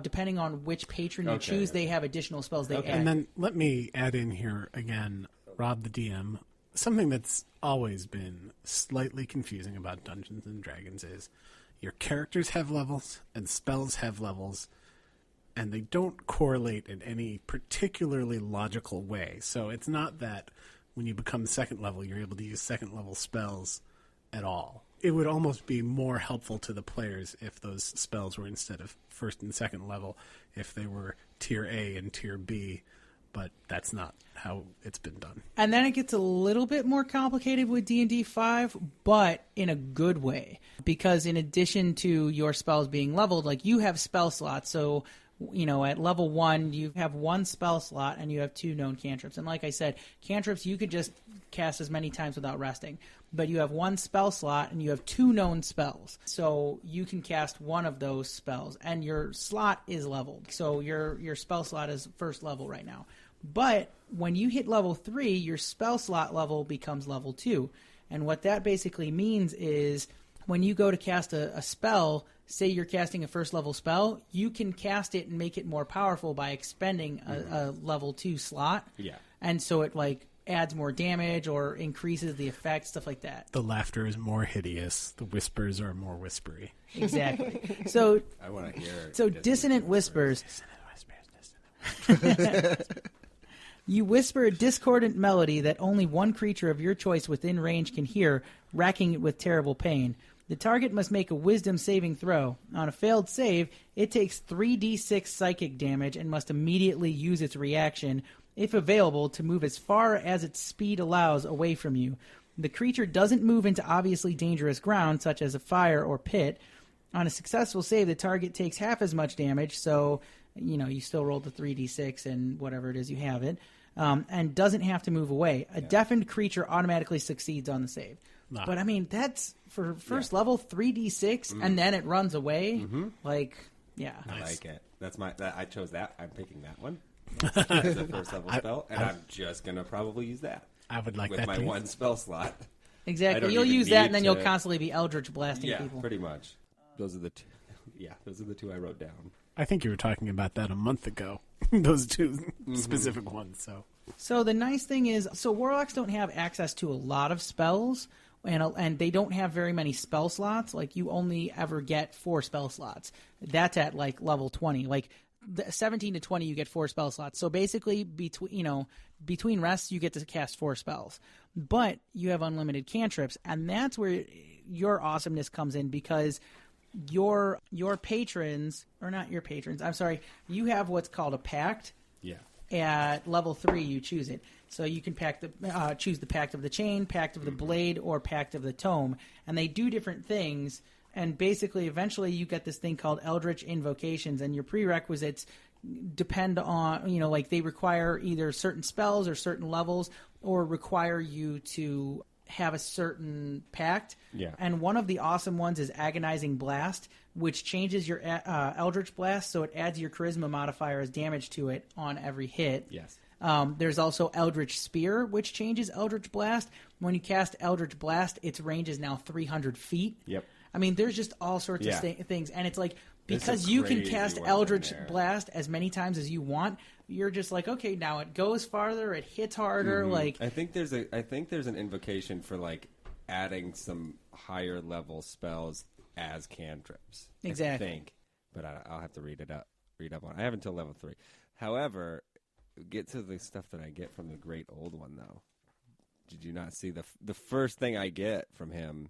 depending on which patron you Okay, choose, okay. they have additional spells they add. And then let me add in here again, Rob the DM, something that's always been slightly confusing about Dungeons and Dragons is your characters have levels and spells have levels, and they don't correlate in any particularly logical way. So it's not that when you become second level, you're able to use second level spells at all. It would almost be more helpful to the players if those spells were instead of first and second level, if they were tier A and tier B, but that's not how it's been done. And then it gets a little bit more complicated with D&D 5, but in a good way. Because in addition to your spells being leveled, like you have spell slots, so at level 1, you have 1 spell slot and you have 2 known cantrips. And like I said, cantrips you could just cast as many times without resting. But you have 1 spell slot and you have 2 known spells. So you can cast one of those spells and your slot is leveled. So your spell slot is first level right now. But when you hit level 3, your spell slot level becomes level 2. And what that basically means is when you go to cast a spell, say you're casting a first level spell, you can cast it and make it more powerful by expending a level 2 slot. Yeah. And so it adds more damage or increases the effect, stuff like that. The laughter is more hideous. The whispers are more whispery. Exactly. So I want to hear. So dissonant whispers. You whisper a discordant melody that only one creature of your choice within range can hear, racking it with terrible pain. The target must make a wisdom saving throw. On a failed save, it takes 3d6 psychic damage and must immediately use its reaction, if available, to move as far as its speed allows away from you. The creature doesn't move into obviously dangerous ground, such as a fire or pit. On a successful save, the target takes half as much damage, so you still roll the 3d6 and whatever it is you have it, and doesn't have to move away. A deafened creature automatically succeeds on the save. Nah. But, I mean, that's, for first level, 3d6, and then it runs away. Yeah. I like it. I chose that. I'm picking that one. As a first level spell, and I'm just going to probably use that. I would like with that my too. 1 spell slot. Exactly. You'll use that, and then you'll constantly be eldritch blasting people. Yeah, pretty much. Those are the two. Yeah, those are the 2 I wrote down. I think you were talking about that a month ago. Those 2 specific ones. So the nice thing is, warlocks don't have access to a lot of spells, and they don't have very many spell slots. Like, you only ever get 4 spell slots. That's at level 20. Like, 17 to 20, you get 4 spell slots. So basically, between rests, you get to cast 4 spells. But you have unlimited cantrips, and that's where your awesomeness comes in, because your patrons, or not your patrons, I'm sorry, you have what's called a pact. Yeah. At level 3, you choose it. So you can choose the Pact of the Chain, Pact of the Blade, or Pact of the Tome. And they do different things. And basically, eventually, you get this thing called Eldritch Invocations. And your prerequisites depend on, they require either certain spells or certain levels, or require you to have a certain pact. Yeah. And one of the awesome ones is Agonizing Blast, which changes your Eldritch Blast, so it adds your Charisma modifier as damage to it on every hit. Yes. There's also Eldritch Spear, which changes Eldritch Blast. When you cast Eldritch Blast, its range is now 300 feet. Yep. I mean, there's just all sorts of things. And it's like, because There's some you can crazy cast ones Eldritch in there. Blast as many times as you want, you're just like, okay, now it goes farther, it hits harder. Like, I think there's an invocation for adding some higher level spells as cantrips. Exactly. I think, but I'll have to read up on it. I have until level 3. However, get to the stuff that I get from the Great Old One, though. Did you not see the first thing I get from him,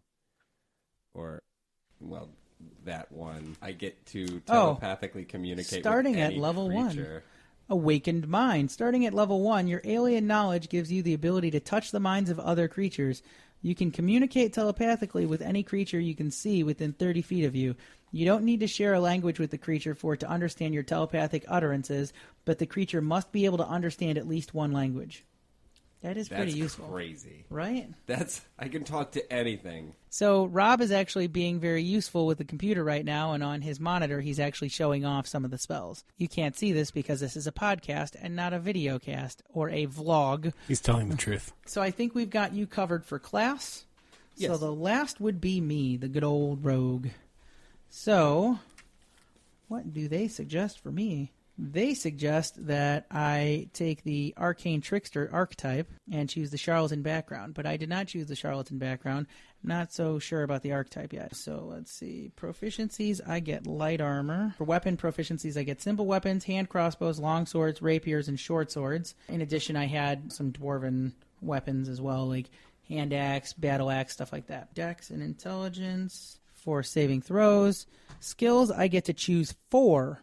that one, I get to telepathically communicate starting with any at level creature. 1. Awakened Mind. Starting at level 1, your alien knowledge gives you the ability to touch the minds of other creatures. You can communicate telepathically with any creature you can see within 30 feet of you. You don't need to share a language with the creature for it to understand your telepathic utterances, but the creature must be able to understand at least one language. That's pretty useful. That's crazy. Right? I can talk to anything. So Rob is actually being very useful with the computer right now, and on his monitor he's actually showing off some of the spells. You can't see this because this is a podcast and not a video cast or a vlog. He's telling the truth. So I think we've got you covered for class. Yes. So the last would be me, the good old rogue. So, what do they suggest for me? They suggest that I take the Arcane Trickster archetype and choose the Charlatan background, but I did not choose the Charlatan background. I'm not so sure about the archetype yet. So let's see. Proficiencies, I get light armor. For weapon proficiencies, I get simple weapons, hand crossbows, long swords, rapiers, and short swords. In addition, I had some dwarven weapons as well, like hand axe, battle axe, stuff like that. Dex and intelligence for saving throws. Skills, I get to choose 4.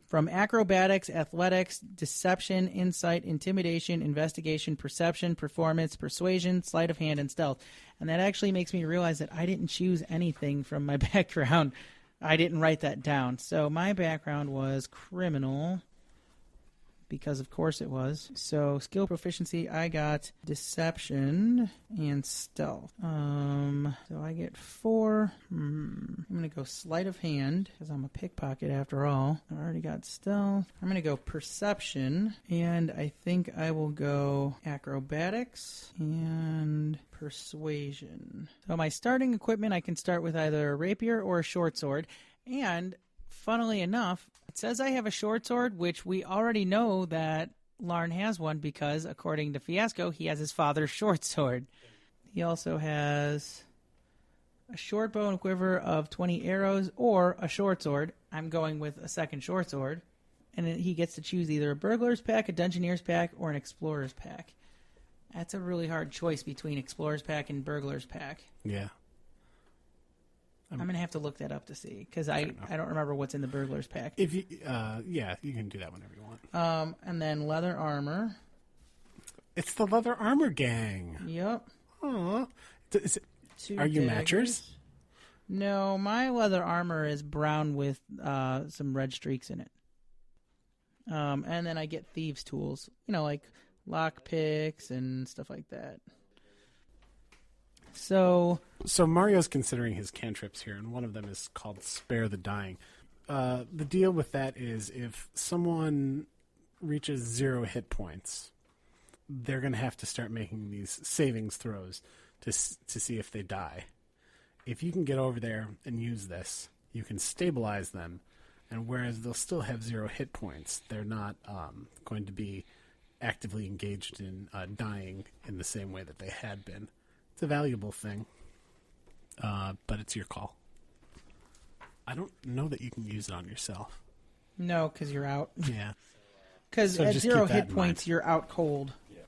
From acrobatics, athletics, deception, insight, intimidation, investigation, perception, performance, persuasion, sleight of hand, and stealth. And that actually makes me realize that I didn't choose anything from my background. I didn't write that down. So my background was criminal, because of course it was. So skill proficiency, I got deception and stealth. So I get 4. I'm going to go sleight of hand, because I'm a pickpocket after all. I already got stealth. I'm going to go perception, and I think I will go acrobatics and persuasion. So my starting equipment, I can start with either a rapier or a short sword. And funnily enough, it says I have a short sword, which we already know that Larn has one because, according to Fiasco, he has his father's short sword. He also has a short bow and quiver of 20 arrows or a short sword. I'm going with a second short sword. And then he gets to choose either a burglar's pack, a dungeoneer's pack, or an explorer's pack. That's a really hard choice between explorer's pack and burglar's pack. Yeah. I'm going to have to look that up to see, because I don't remember what's in the burglar's pack. If you, yeah, you can do that whenever you want. And then leather armor. It's the leather armor gang. Yep. Aw. Two Are you daggers. matchers? No, my leather armor is brown with some red streaks in it. And then I get thieves' tools, like lock picks and stuff like that. So Mario's considering his cantrips here, and one of them is called Spare the Dying. The deal with that is if someone reaches 0 hit points, they're going to have to start making these savings throws to see if they die. If you can get over there and use this, you can stabilize them, and whereas they'll still have 0 hit points, they're not going to be actively engaged in dying in the same way that they had been. It's a valuable thing, but it's your call. I don't know that you can use it on yourself. no, because you're out. Yeah. Because So at just 0 keep that hit in points, mind. you're out cold. Yeah.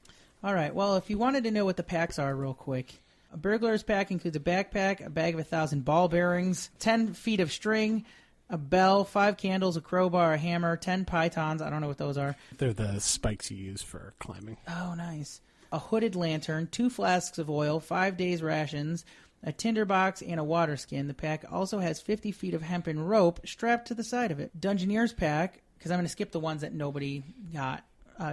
All right. Well, if you wanted to know what the packs are real quick, a burglar's pack includes a backpack, a bag of 1,000 ball bearings, 10 feet of string, a bell, 5 candles, a crowbar, a hammer, 10 pythons. I don't know what those are. They're the spikes you use for climbing. Oh, nice. A hooded lantern, 2 flasks of oil, 5 days' rations, a tinderbox, and a water skin. The pack also has 50 feet of hempen rope strapped to the side of it. Dungeoneer's pack, because I'm going to skip the ones that nobody got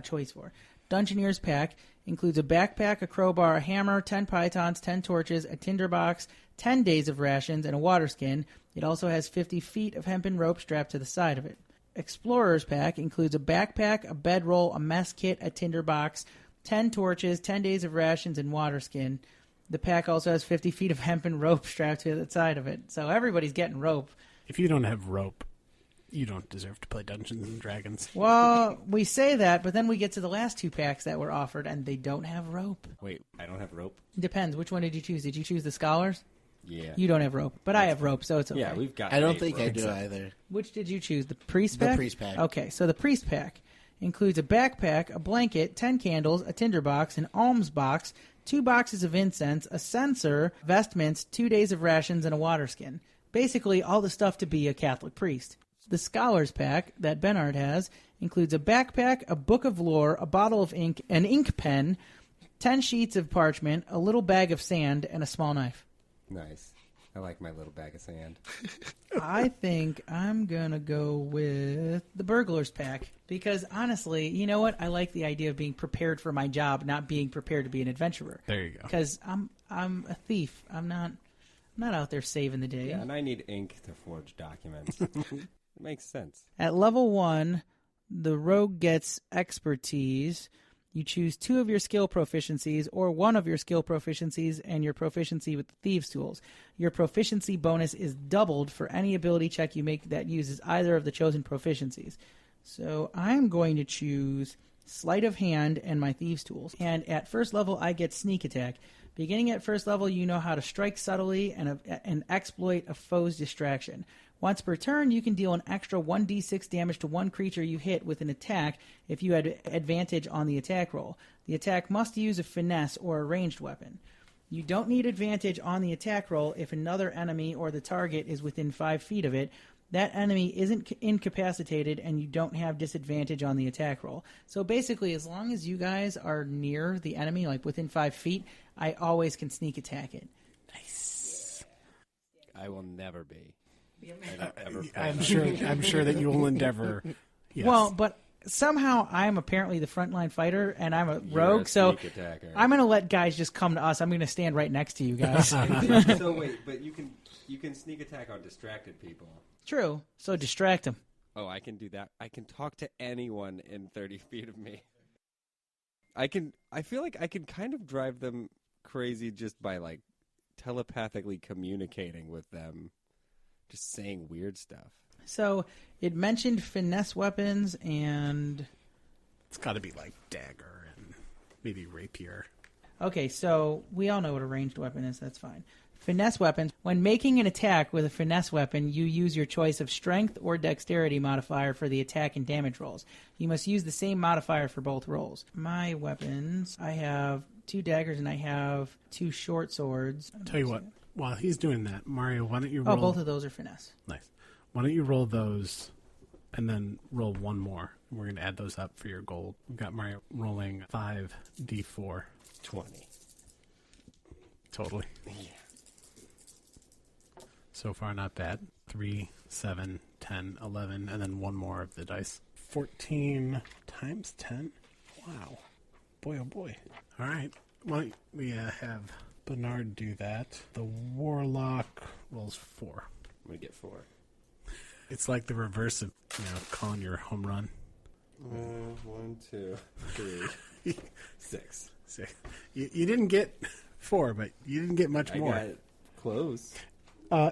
choice for. Dungeoneer's pack includes a backpack, a crowbar, a hammer, 10 pythons, 10 torches, a tinderbox, 10 days of rations, and a water skin. It also has 50 feet of hempen rope strapped to the side of it. Explorer's pack includes a backpack, a bedroll, a mess kit, a tinderbox, 10 torches, 10 days of rations, and water skin. The pack also has 50 feet of hempen rope strapped to the side of it. So everybody's getting rope. If you don't have rope, you don't deserve to play Dungeons and Dragons. Well, we say that, but then we get to the last 2 packs that were offered, and they don't have rope. Wait, I don't have rope? Depends. Which one did you choose? Did you choose the Scholars? Yeah. You don't have rope, but I have rope, so it's okay. Yeah, we've got I don't eight think I ropes. do either. Which did you choose? The priest The pack? priest pack. Okay, so the priest pack includes a backpack, a blanket, 10 candles, a tinderbox, an alms box, 2 boxes of incense, a censer, vestments, 2 days of rations, and a water skin. Basically, all the stuff to be a Catholic priest. The Scholars Pack that Benard has includes a backpack, a book of lore, a bottle of ink, an ink pen, 10 sheets of parchment, a little bag of sand, and a small knife. Nice. I like my little bag of sand. I think I'm going to go with the Burglar's Pack because, honestly, you know what? I like the idea of being prepared for my job, not being prepared to be an adventurer. There you go. Because I'm a thief. I'm not out there saving the day. Yeah, and I need ink to forge documents. It makes sense. At level 1, the rogue gets expertise. You choose 2 of your skill proficiencies or 1 of your skill proficiencies and your proficiency with the thieves' tools. Your proficiency bonus is doubled for any ability check you make that uses either of the chosen proficiencies. So I'm going to choose Sleight of Hand and my Thieves' Tools. And at first level, I get Sneak Attack. Beginning at first level, you know how to strike subtly and exploit a foe's distraction. Once per turn, you can deal an extra 1d6 damage to one creature you hit with an attack if you had advantage on the attack roll. The attack must use a finesse or a ranged weapon. You don't need advantage on the attack roll if another enemy or the target is within 5 feet of it. That enemy isn't incapacitated, and you don't have disadvantage on the attack roll. So basically, as long as you guys are near the enemy, like within 5 feet, I always can sneak attack it. Nice. I will never be. I don't ever I'm sure that you will endeavor. Yes. Well, but somehow I'm apparently the frontline fighter, and I'm a You're rogue, a so sneak attacker. I'm going to let guys just come to us. I'm going to stand right next to you guys. So wait, but you can sneak attack on distracted people. True. So distract them. Oh, I can do that. I can talk to anyone in 30 feet of me. I feel like I can kind of drive them crazy just by like telepathically communicating with them, just saying weird stuff. So it mentioned finesse weapons, and it's got to be like dagger and maybe rapier. okay, so we all know what a ranged weapon is. That's fine. Finesse weapons. When making an attack with a finesse weapon, you use your choice of strength or dexterity modifier for the attack and damage rolls. You must use the same modifier for both rolls. My weapons, I have 2 daggers and I have 2 short swords. Tell you what, while he's doing that, Mario, why don't you roll... Oh, both of those are finesse. Nice. Why don't you roll those and then roll one more? We're going to add those up for your gold. We've got Mario rolling 5d4. 20. Totally. Yeah. So far, not bad. 3, 7, 10, 11, and then one more of the dice. 14 times 10? Wow. Boy, oh boy. All right. Why don't we have Benard do that? The warlock rolls 4. I'm going to get 4. It's like the reverse of, calling your home run. 1, 2, 3, 6. 6. You didn't get 4, but you didn't get much more. I got close.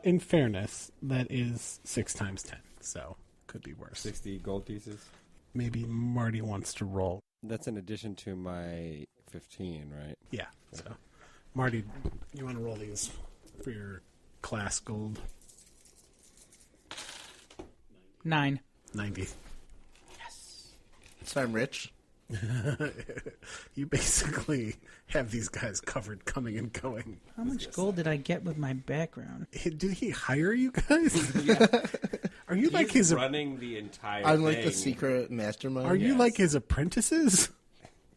In fairness, that is 6 times 10, so could be worse. 60 gold pieces. Maybe Marty wants to roll. That's in addition to my 15, right? Yeah. So, Marty, you want to roll these for your class gold? 9. 90. So I'm rich. You basically have these guys covered coming and going. How much gold did I get with my background? Did he hire you guys? Are you like He's his... running the entire I'm thing. like the secret mastermind. Are you like his apprentices?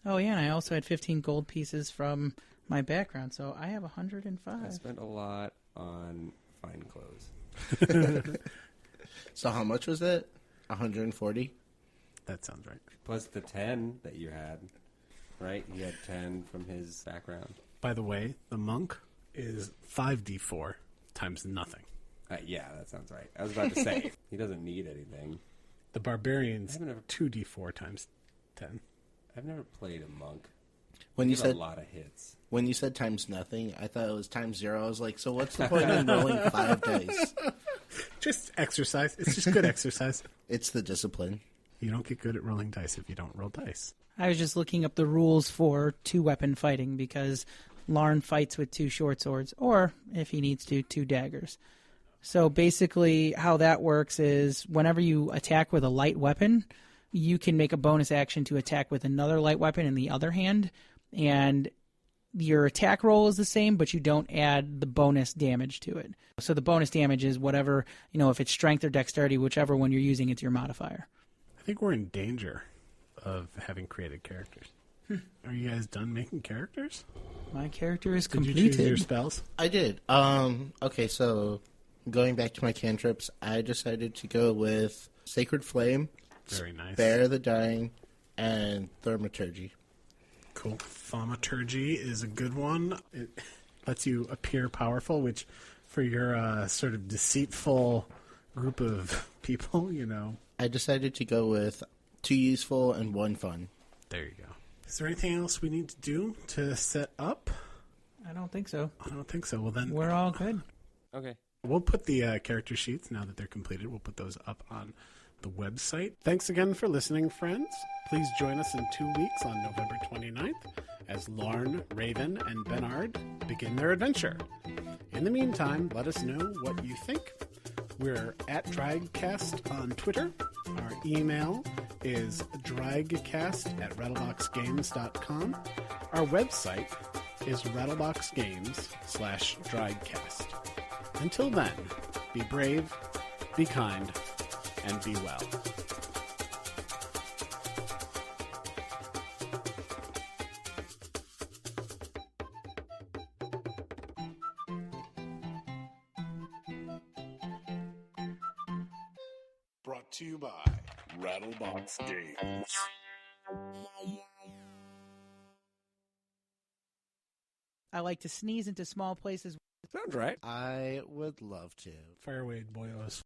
Oh, yeah, and I also had 15 gold pieces from my background, so I have 105. I spent a lot on fine clothes. So how much was it? 140? That sounds right. Plus the 10 that you had, right? He had 10 from his background. By the way, the monk is 5d4 times nothing. Yeah, that sounds right. I was about to say, he doesn't need anything. The barbarian's I've never- 2d4 times 10. I've never played a monk. When you He had said a lot of hits. when you said times nothing, I thought it was times 0. I was like, so what's the point in rolling 5 dice? Just exercise. It's just good exercise. It's the discipline. You don't get good at rolling dice if you don't roll dice. I was just looking up the rules for 2-weapon fighting because Larn fights with 2 short swords, or, if he needs to, 2 daggers. So basically how that works is whenever you attack with a light weapon, you can make a bonus action to attack with another light weapon in the other hand, and your attack roll is the same, but you don't add the bonus damage to it. So the bonus damage is whatever, if it's strength or dexterity, whichever one you're using, it's your modifier. I think we're in danger of having created characters. Are you guys done making characters? My character is Did completed. you choose your spells? I did. Okay, so going back to my cantrips, I decided to go with Sacred Flame, Very nice. Spare the Dying, and Thaumaturgy. Cool. Thaumaturgy is a good one. It lets you appear powerful, which for your sort of deceitful group of people, I decided to go with 2 useful and 1 fun. There you go. Is there anything else we need to do to set up? I don't think so. I don't think so. Well, then We're all good. Okay. we'll put the character sheets, now that they're completed, we'll put those up on the website. Thanks again for listening, friends. Please join us in 2 weeks on November 29th as Larn, Raven, and Benard begin their adventure. In the meantime, let us know what you think. We're at Draigcast on Twitter. Our email is draigcast@rattleboxgames.com. Our website is rattleboxgames/Draigcast. Until then, be brave, be kind, and be well. Brought to you by Rattlebox Games. I like to sneeze into small places. Sounds right. I would love to. Fire away, boyos.